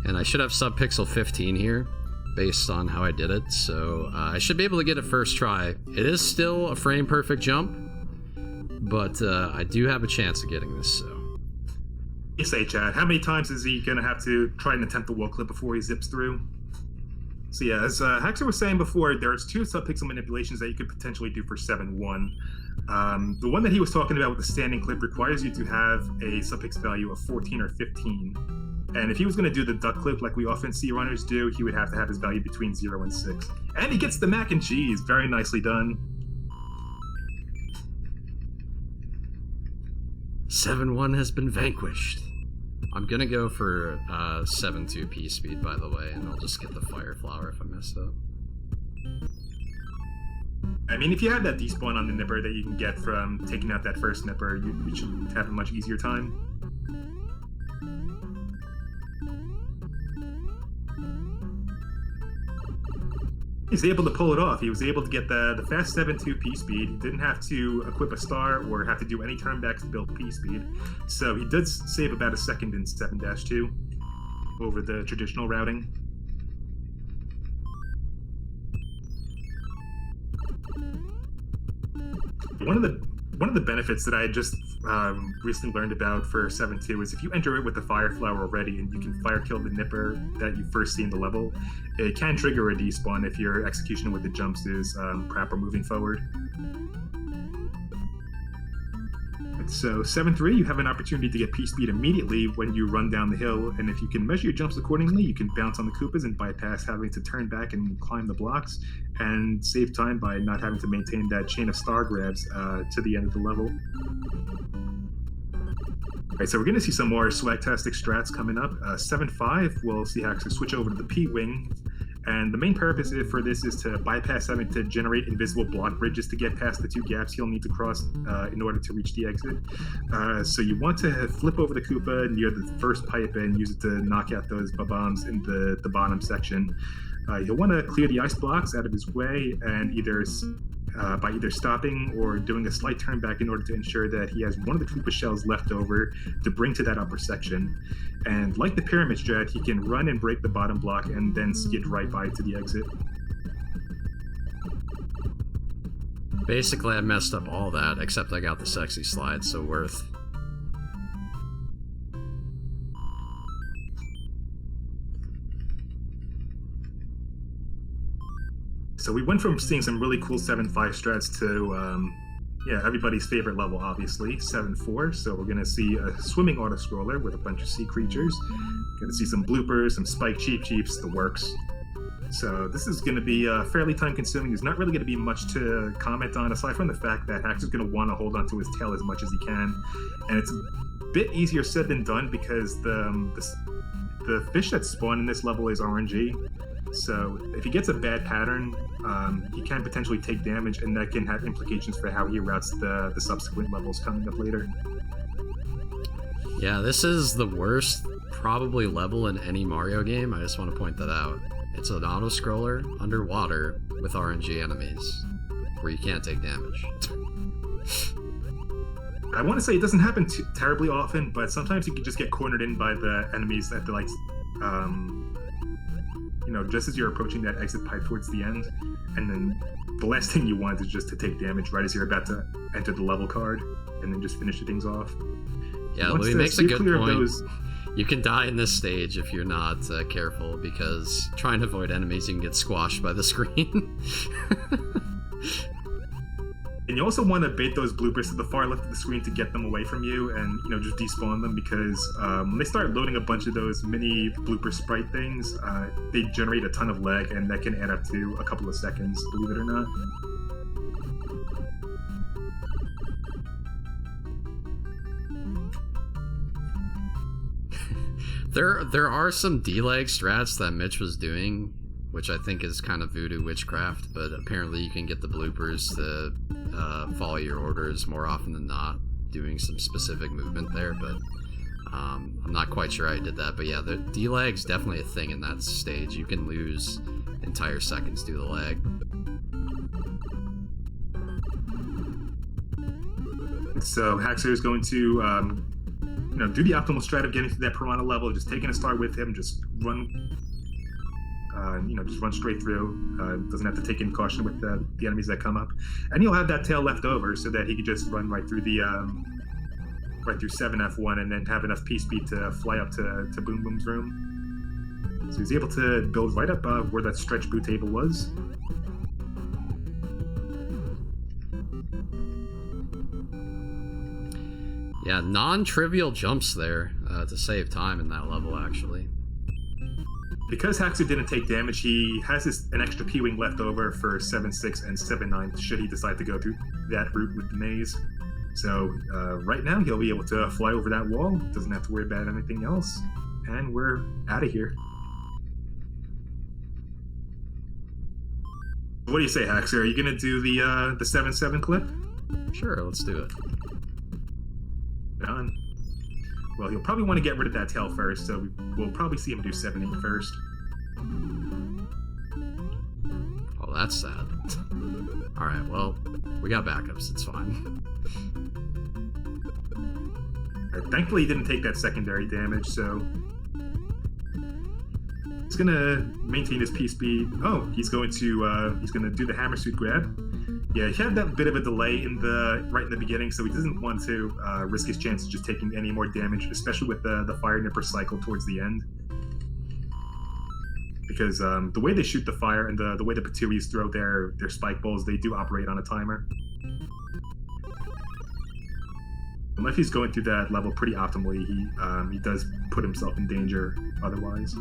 And I should have sub-pixel 15 here based on how I did it. So I should be able to get it first try. It is still a frame-perfect jump. But I do have a chance of getting this, so... You say, Chad, how many times is he going to have to try and attempt the wall clip before he zips through? So yeah, as TheHaxor was saying before, there's 2 sub-pixel manipulations that you could potentially do for 7-1. The one that he was talking about with the standing clip requires you to have a sub-pixel value of 14 or 15. And if he was going to do the duck clip like we often see runners do, he would have to have his value between 0 and 6. And he gets the mac and cheese. Very nicely done. 7-1 has been vanquished. I'm gonna go for 7-2 P speed, by the way, and I'll just get the fire flower if I mess up. I mean, if you have that despawn on the nipper that you can get from taking out that first nipper, you should have a much easier time. He's able to pull it off. He was able to get the fast 7-2 P speed. He didn't have to equip a star or have to do any turnbacks to build P speed. So he did save about a second in 7-2 over the traditional routing. One of the benefits that I just recently learned about for 7-2 is if you enter it with the fire flower already and you can fire kill the nipper that you first see in the level, it can trigger a despawn if your execution with the jumps is proper moving forward. So 7-3, you have an opportunity to get P speed immediately when you run down the hill, and if you can measure your jumps accordingly, you can bounce on the Koopas and bypass having to turn back and climb the blocks, and save time by not having to maintain that chain of star grabs to the end of the level. Alright, so we're going to see some more swag-tastic strats coming up. 7-5, we'll see TheHaxor switch over to the P-Wing. And the main purpose for this is to bypass having to generate invisible block bridges to get past the 2 gaps he'll need to cross in order to reach the exit. So you want to flip over the Koopa near the first pipe and use it to knock out those bombs in the bottom section. You'll want to clear the ice blocks out of his way and by either stopping or doing a slight turn back in order to ensure that he has one of the Koopa shells left over to bring to that upper section. And like the pyramid strat, he can run and break the bottom block and then skid right by to the exit. Basically, I messed up all that, except I got the sexy slide, so worth. So we went from seeing some really cool 7-5 strats to, everybody's favorite level, obviously, 7-4. So we're going to see a swimming auto-scroller with a bunch of sea creatures. Going to see some bloopers, some spike cheeps, the works. So this is going to be fairly time-consuming. There's not really going to be much to comment on, aside from the fact that Haxor's going to want to hold onto his tail as much as he can. And it's a bit easier said than done because the fish that spawn in this level is RNG. So if he gets a bad pattern, he can potentially take damage, and that can have implications for how he routes the subsequent levels coming up later. Yeah, this is the worst probably level in any Mario game. I just want to point that out. It's an auto-scroller underwater with RNG enemies where you can't take damage. I want to say it doesn't happen terribly often, but sometimes you can just get cornered in by the enemies that they're like, just as you're approaching that exit pipe towards the end, and then the last thing you want is just to take damage right as you're about to enter the level card, and then just finish things off. Yeah, Louis makes a good point. You can die in this stage if you're not careful, because trying to avoid enemies, you can get squashed by the screen. And you also want to bait those bloopers to the far left of the screen to get them away from you and, just despawn them, because when they start loading a bunch of those mini blooper sprite things, they generate a ton of lag, and that can add up to a couple of seconds, believe it or not. There are some delag strats that Mitch was doing, which I think is kind of voodoo witchcraft, but apparently you can get the bloopers to follow your orders more often than not, doing some specific movement there, but I'm not quite sure how I did that. But yeah, the delag's definitely a thing in that stage. You can lose entire seconds due to the lag. So Haxor is going to do the optimal strat of getting to that Piranha level, just taking a star with him, just run straight through. Doesn't have to take any caution with the enemies that come up, and he'll have that tail left over so that he can just run right through 7F1 and then have enough P speed to fly up to Boom Boom's room. So he's able to build right up where that stretch boot table was. Yeah, non-trivial jumps there to save time in that level, actually. Because Haxor didn't take damage, he has an extra P-Wing left over for 7-6 and 7-9 should he decide to go through that route with the maze. So right now he'll be able to fly over that wall, doesn't have to worry about anything else, and we're out of here. What do you say, Haxor? Are you going to do the 7-7 clip? Sure, let's do it. Done. Well, he'll probably want to get rid of that tail first, so we'll probably see him do 7-8 first. Oh, that's sad. Alright, well, we got backups, it's fine. Thankfully, he didn't take that secondary damage, so he's gonna maintain his P speed. Oh, he's gonna do the hammer suit grab. Yeah, he had that bit of a delay right in the beginning, so he doesn't want to risk his chance of just taking any more damage, especially with the fire nipper cycle towards the end. Because the way they shoot the fire and the way the Patuis throw their spike balls, they do operate on a timer. Unless he's going through that level pretty optimally, he does put himself in danger otherwise.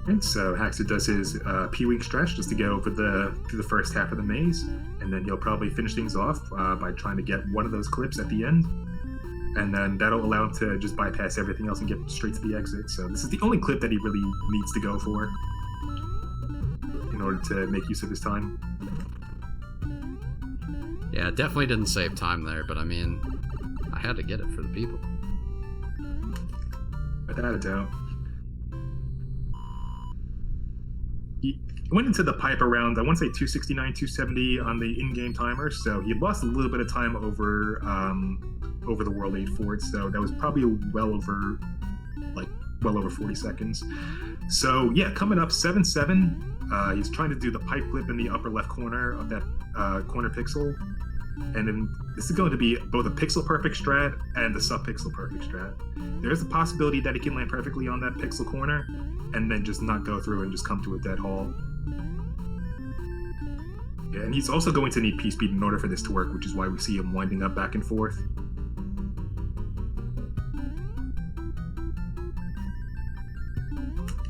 And so Haxor does his P-Wing stretch just to get over through the first half of the maze, and then he'll probably finish things off by trying to get one of those clips at the end, and then that'll allow him to just bypass everything else and get straight to the exit. So this is the only clip that he really needs to go for in order to make use of his time. Yeah, it definitely didn't save time there, but I mean, I had to get it for the people. Without a doubt. He went into the pipe around, I want to say 269, 270 on the in-game timer, so he lost a little bit of time over the World 8 Ford, so that was probably well over 40 seconds. So yeah, coming up 7-7, he's trying to do the pipe clip in the upper left corner of that corner pixel. And then this is going to be both a pixel perfect strat and a sub-pixel perfect strat. There is a possibility that he can land perfectly on that pixel corner and then just not go through and just come to a dead halt. Yeah, and he's also going to need P-speed in order for this to work, which is why we see him winding up back and forth.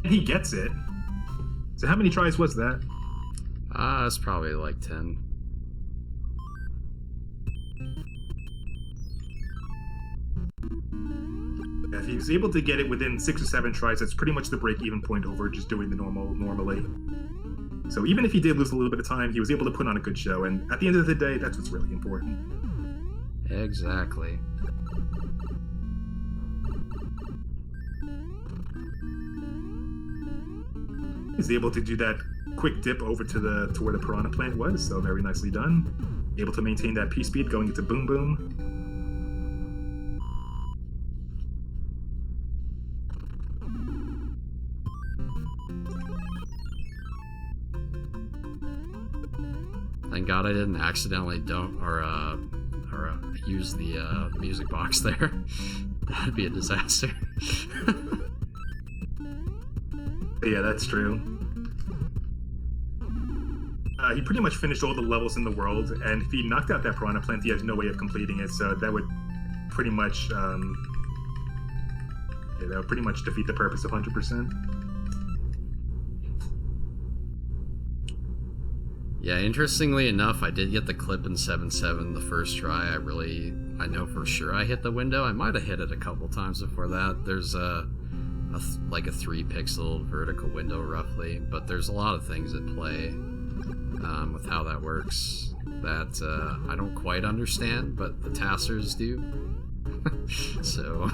And he gets it. So how many tries was that? It's probably like 10. If he was able to get it within 6 or 7 tries, that's pretty much the break-even point over just doing the normally. So even if he did lose a little bit of time, he was able to put on a good show, and at the end of the day, that's what's really important. Exactly. He's able to do that quick dip over to where the piranha plant was, so very nicely done. Able to maintain that P-speed going into boom boom. Thank God I didn't accidentally use the music box there. That'd be a disaster. Yeah, that's true. He pretty much finished all the levels in the world, and if he knocked out that piranha plant, he has no way of completing it. So that would pretty much, defeat the purpose of 100%. Yeah, interestingly enough, I did get the clip in 7-7 the first try. I know for sure I hit the window. I might have hit it a couple times before that. There's like a 3-pixel vertical window roughly, but there's a lot of things at play with how that works that I don't quite understand, but the TheHaxors do. So...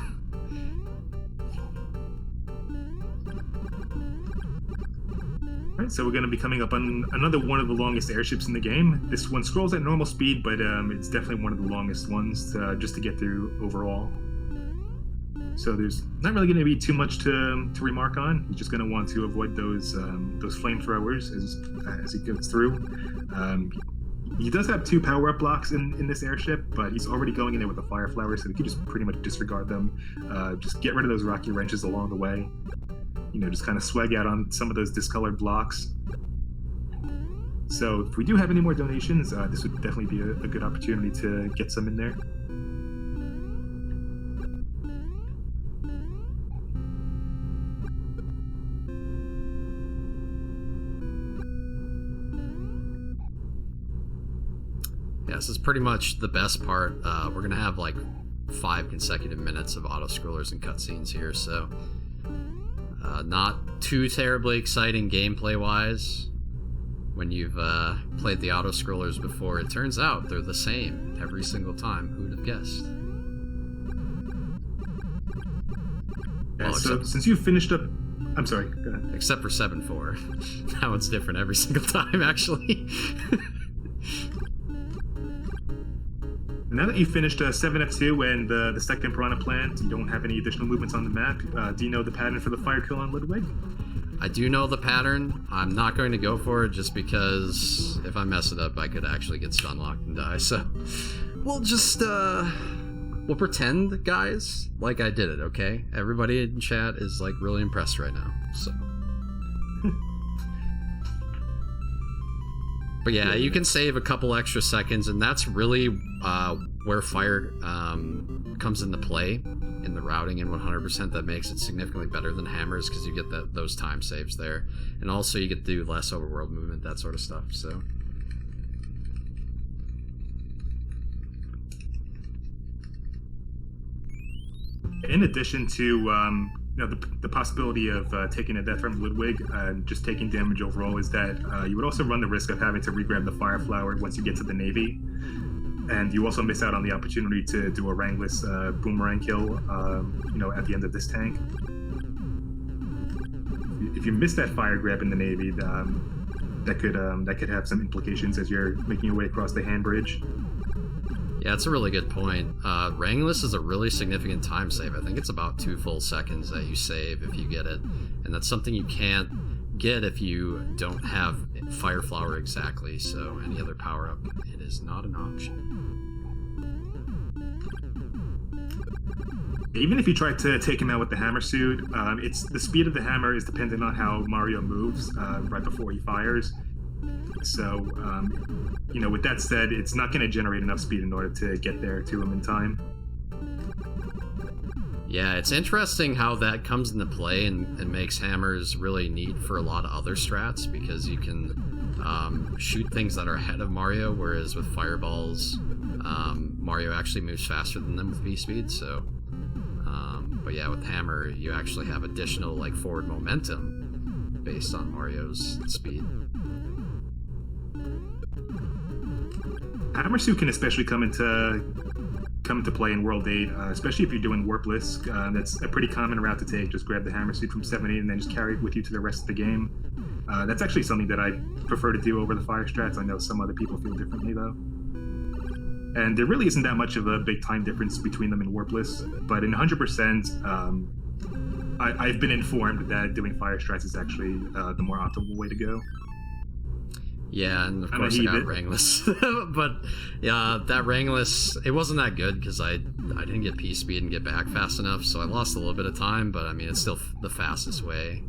Alright, so we're going to be coming up on another one of the longest airships in the game. This one scrolls at normal speed, but it's definitely one of the longest ones just to get through overall. So there's not really going to be too much to remark on. You're just going to want to avoid those flamethrowers as he goes through. He does have 2 power-up blocks in this airship, but he's already going in there with a fire flower, so we can just pretty much disregard them. Just get rid of those rocky wrenches along the way. You know, just kind of swag out on some of those discolored blocks. So if we do have any more donations, this would definitely be a good opportunity to get some in there. Yeah, this is pretty much the best part. We're gonna have like 5 consecutive minutes of auto-scrollers and cutscenes here, so not too terribly exciting gameplay-wise. When you've played the auto-scrollers before, it turns out they're the same every single time. Who'd have guessed? Yeah, Well, so since you finished up... I'm sorry, go ahead. Except for 7-4. Now it's different every single time, actually. Now that you finished 7F2 and the second piranha plant, you don't have any additional movements on the map. Do you know the pattern for the fire kill on Ludwig? I do know the pattern. I'm not going to go for it just because if I mess it up, I could actually get stun locked and die. So we'll just we'll pretend, guys, like I did it. Okay? Everybody in chat is like really impressed right now. So. But yeah, you can save a couple extra seconds, and that's really where fire comes into play in the routing in 100%. That makes it significantly better than hammers because you get those time saves there, and also you get to do less overworld movement, that sort of stuff. So. In addition to the possibility of taking a death from Ludwig and just taking damage overall, is that you would also run the risk of having to regrab the fire flower once you get to the navy, and you also miss out on the opportunity to do a rangless boomerang kill at the end of this tank. If you miss that fire grab in the navy, that could have some implications as you're making your way across the hand bridge. Yeah, it's a really good point. Rangless is a really significant time save. I think it's about 2 full seconds that you save if you get it. And that's something you can't get if you don't have Fire Flower exactly. So any other power-up, it is not an option. Even if you try to take him out with the hammer suit, it's the speed of the hammer is dependent on how Mario moves right before he fires. So, with that said, it's not going to generate enough speed in order to get there to him in time. Yeah, it's interesting how that comes into play and makes hammers really neat for a lot of other strats, because you can shoot things that are ahead of Mario, whereas with fireballs, Mario actually moves faster than them with V-speed, so... but yeah, with hammer, you actually have additional forward momentum based on Mario's speed. Hammer suit can especially come into play in World 8, especially if you're doing warpless. That's a pretty common route to take. Just grab the hammer suit from 7-8 and then just carry it with you to the rest of the game. That's actually something that I prefer to do over the fire strats. I know some other people feel differently though. And there really isn't that much of a big time difference between them in warpless, but in 100%, I've been informed that doing fire strats is actually the more optimal way to go. Yeah, and of course I got Rangless. But yeah, that Rangless, it wasn't that good because I didn't get P-speed and get back fast enough, so I lost a little bit of time, but I mean, it's still the fastest way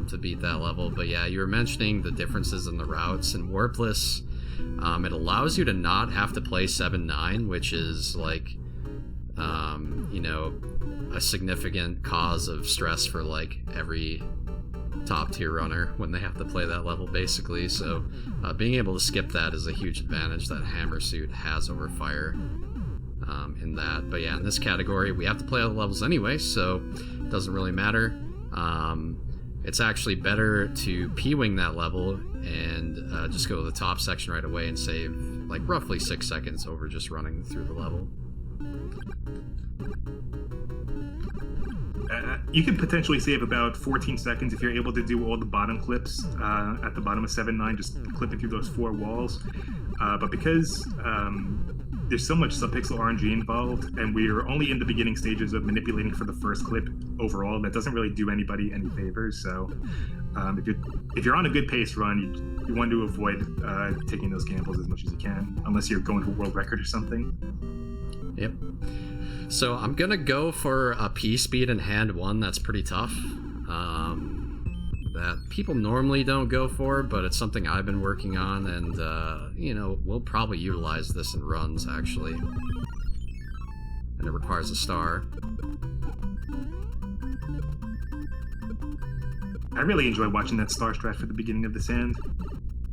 to beat that level. But yeah, you were mentioning the differences in the routes, and warpless, it allows you to not have to play 7-9, which is a significant cause of stress for every top tier runner when they have to play that level, basically. So being able to skip that is a huge advantage that hammer suit has over fire in that. But yeah, in this category we have to play all the levels anyway, so it doesn't really matter. It's actually better to P-wing that level and just go to the top section right away and save roughly 6 seconds over just running through the level. You could potentially save about 14 seconds if you're able to do all the bottom clips at the bottom of 7-9, just clipping through those 4 walls. But because there's so much subpixel RNG involved, and we're only in the beginning stages of manipulating for the first clip overall, that doesn't really do anybody any favors. So if you're on a good pace run, you want to avoid taking those gambles as much as you can, unless you're going to a world record or something. Yep. So I'm gonna go for a P-speed in hand 1 that's pretty tough. That people normally don't go for, but it's something I've been working on, and we'll probably utilize this in runs actually. And it requires a star. I really enjoy watching that star strat for the beginning of the sand.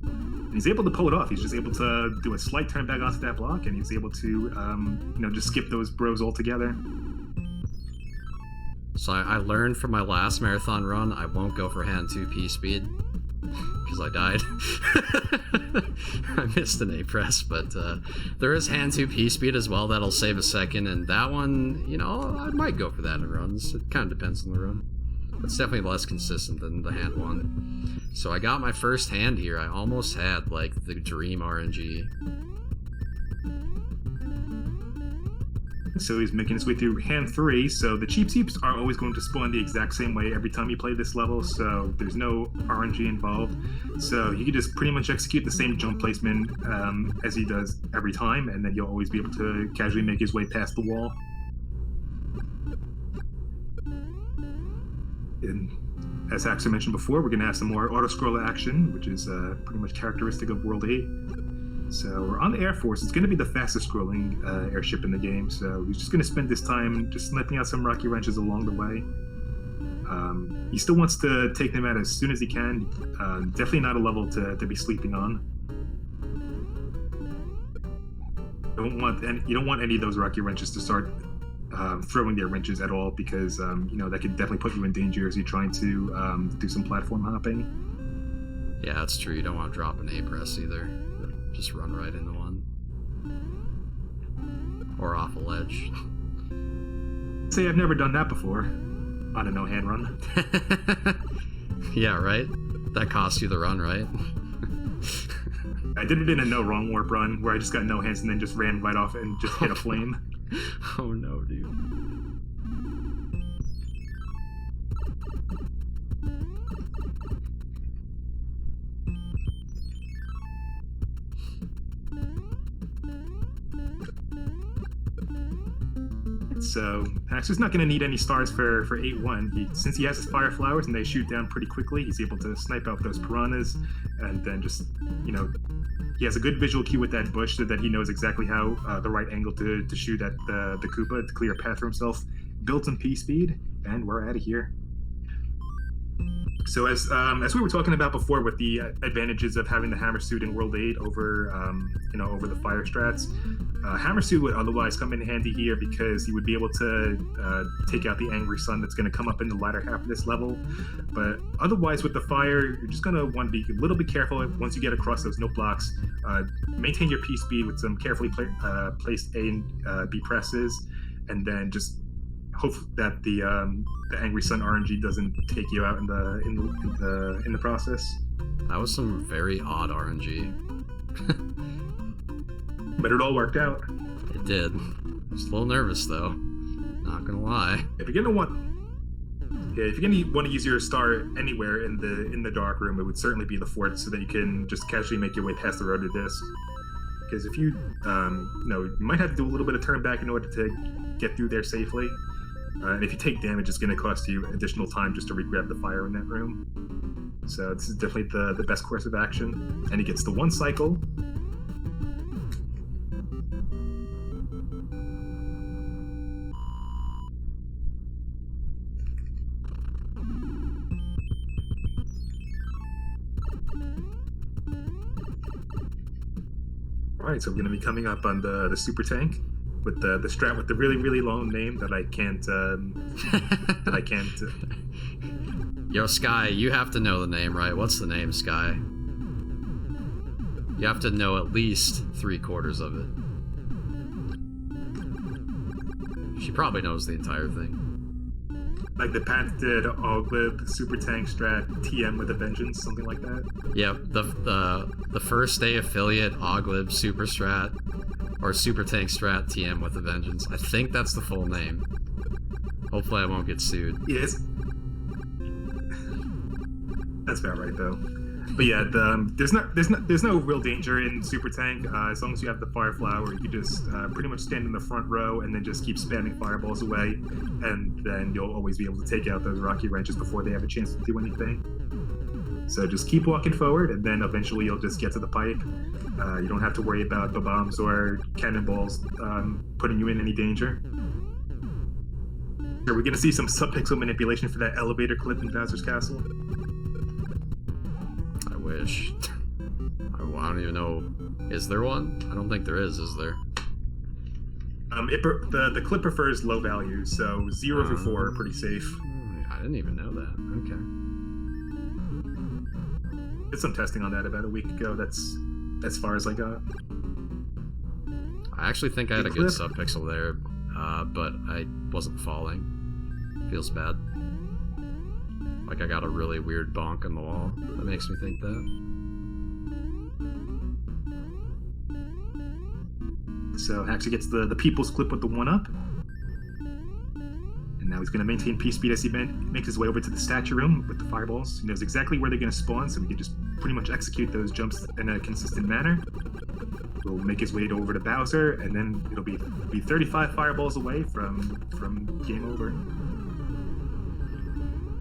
And he's able to pull it off. He's just able to do a slight turn back onto that block, and he's able to, just skip those bros altogether. So I learned from my last marathon run, I won't go for hand 2 P-speed, because I died. I missed an A-press, but there is hand 2 P-speed as well. That'll save a second, and that one, I might go for that in runs. It kind of depends on the run. It's definitely less consistent than the hand 1. So I got my first hand here. I almost had the dream RNG. So he's making his way through hand 3. So the cheap seeps are always going to spawn the exact same way every time you play this level. So there's no RNG involved. So he can just pretty much execute the same jump placement as he does every time, and then you'll always be able to casually make his way past the wall. And as Haxor mentioned before, we're going to have some more auto-scroll action, which is pretty much characteristic of World 8. So we're on the Air Force. It's going to be the fastest scrolling airship in the game, so he's just going to spend this time just sniping out some rocky wrenches along the way. He still wants to take them out as soon as he can. Definitely not a level to be sleeping on. You don't want any of those rocky wrenches to start throwing their wrenches at all, because that could definitely put you in danger as you're trying to do some platform hopping. Yeah, that's true. You don't want to drop an A-press either. Just run right into one. Or off a ledge. Say I've never done that before on a no-hand run. Yeah, right? That cost you the run, right? I did it in a no-wrong warp run where I just got no hands and then just ran right off and just hit a flame. Oh no, dude. So Haxor's not going to need any stars for 8-1. Since he has his fire flowers and they shoot down pretty quickly, he's able to snipe out those piranhas, and then just, he has a good visual cue with that bush so that he knows exactly how the right angle to shoot at the Koopa to clear a path for himself. Built some P speed, and we're out of here. So as we were talking about before, with the advantages of having the hammer suit in World 8 over over the fire strats, hammer suit would otherwise come in handy here because he would be able to take out the angry sun that's going to come up in the latter half of this level. But otherwise, with the fire, you're just going to want to be a little bit careful once you get across those note blocks. Maintain your P speed with some carefully placed A and B presses, and then just hope that the angry sun RNG doesn't take you out in the process. That was some very odd RNG. But it all worked out. It did. I was a little nervous though. Not gonna lie. If you're gonna want to use your star anywhere in the dark room, it would certainly be the fort, so that you can just casually make your way past the rotor disc. Because if you you might have to do a little bit of turn back in order to get through there safely. And if you take damage, it's going to cost you additional time just to re-grab the fire in that room. So this is definitely the best course of action. And he gets the 1 cycle. Alright, so we're going to be coming up on the super tank. With the strat with the really, really long name that I can't Yo, Sky, you have to know the name, right? What's the name, Sky? You have to know at least 3/4 of it. She probably knows the entire thing. Like the patented Oglib super tank strat TM with a vengeance, something like that. Yep, the first day affiliate Oglib super strat. Or Super Tank Strat TM with a Vengeance. I think that's the full name. Hopefully I won't get sued. Yes. That's about right though. But yeah, there's no real danger in Super Tank. As long as you have the Fire Flower, you can just pretty much stand in the front row and then just keep spamming fireballs away, and then you'll always be able to take out those Rocky Wrenches before they have a chance to do anything. So just keep walking forward, and then eventually you'll just get to the pipe. You don't have to worry about the bombs or cannonballs putting you in any danger. So we're going to see some subpixel manipulation for that elevator clip in Bowser's Castle. I wish. I don't even know. Is there one? I don't think there is there? The clip prefers low values, so 0 through 4 are pretty safe. I didn't even know that. Okay. Did some testing on that about a week ago. That's as far as I got. I actually think I had a good subpixel there, but I wasn't falling. Feels bad. Like I got a really weird bonk on the wall. That makes me think that. So Haxor gets the people's clip with the 1-up. And now he's going to maintain P speed as he makes his way over to the statue room with the fireballs. He knows exactly where they're going to spawn, so he can just pretty much execute those jumps in a consistent manner. He'll make his way over to Bowser, and then it'll be 35 fireballs away from game over.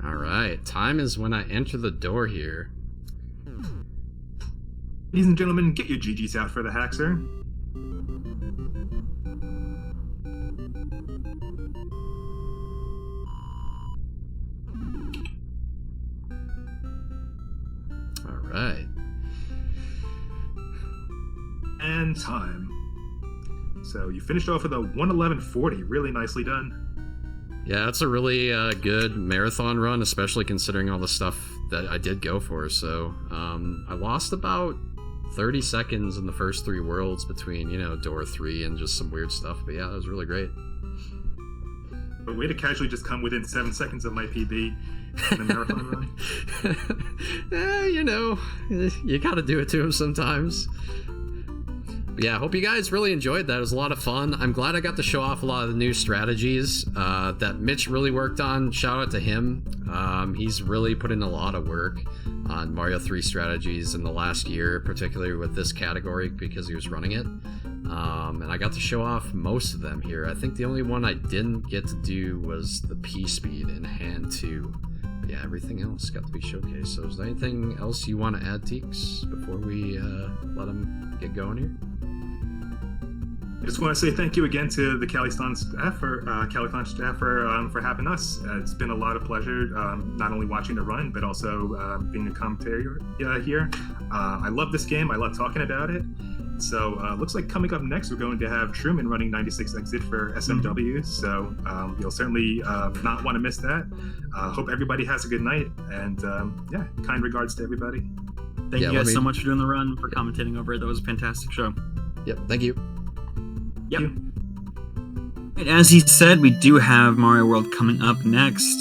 Alright, time is when I enter the door here. Ladies and gentlemen, get your GGs out for the Haxor. Alright. And time. So you finished off with a 1:11:40. Really nicely done. Yeah, that's a really good marathon run, especially considering all the stuff that I did go for. So I lost about 30 seconds in the first 3 worlds between, door 3 and just some weird stuff. But yeah, that was really great. A way to casually just come within 7 seconds of my PB in the marathon run. You gotta do it to him sometimes. But yeah, I hope you guys really enjoyed that. It was a lot of fun. I'm glad I got to show off a lot of the new strategies that Mitch really worked on. Shout out to him. He's really put in a lot of work on Mario 3 strategies in the last year, particularly with this category because he was running it. And I got to show off most of them here. I think the only one I didn't get to do was the P-Speed in Hand 2. But yeah, everything else got to be showcased. So is there anything else you want to add, Teeks, before we let them get going here? I just want to say thank you again to the Calithon staff for having us. It's been a lot of pleasure, not only watching the run, but also being a commentator here. I love this game. I love talking about it. So looks like coming up next, we're going to have Truman running 96 Exit for SMW. So you'll certainly not want to miss that. Hope everybody has a good night. And yeah, kind regards to everybody. Thank you guys so much for doing the run, for commentating over it. That was a fantastic show. Yep, thank you. Yep. And as he said, we do have Mario World coming up next.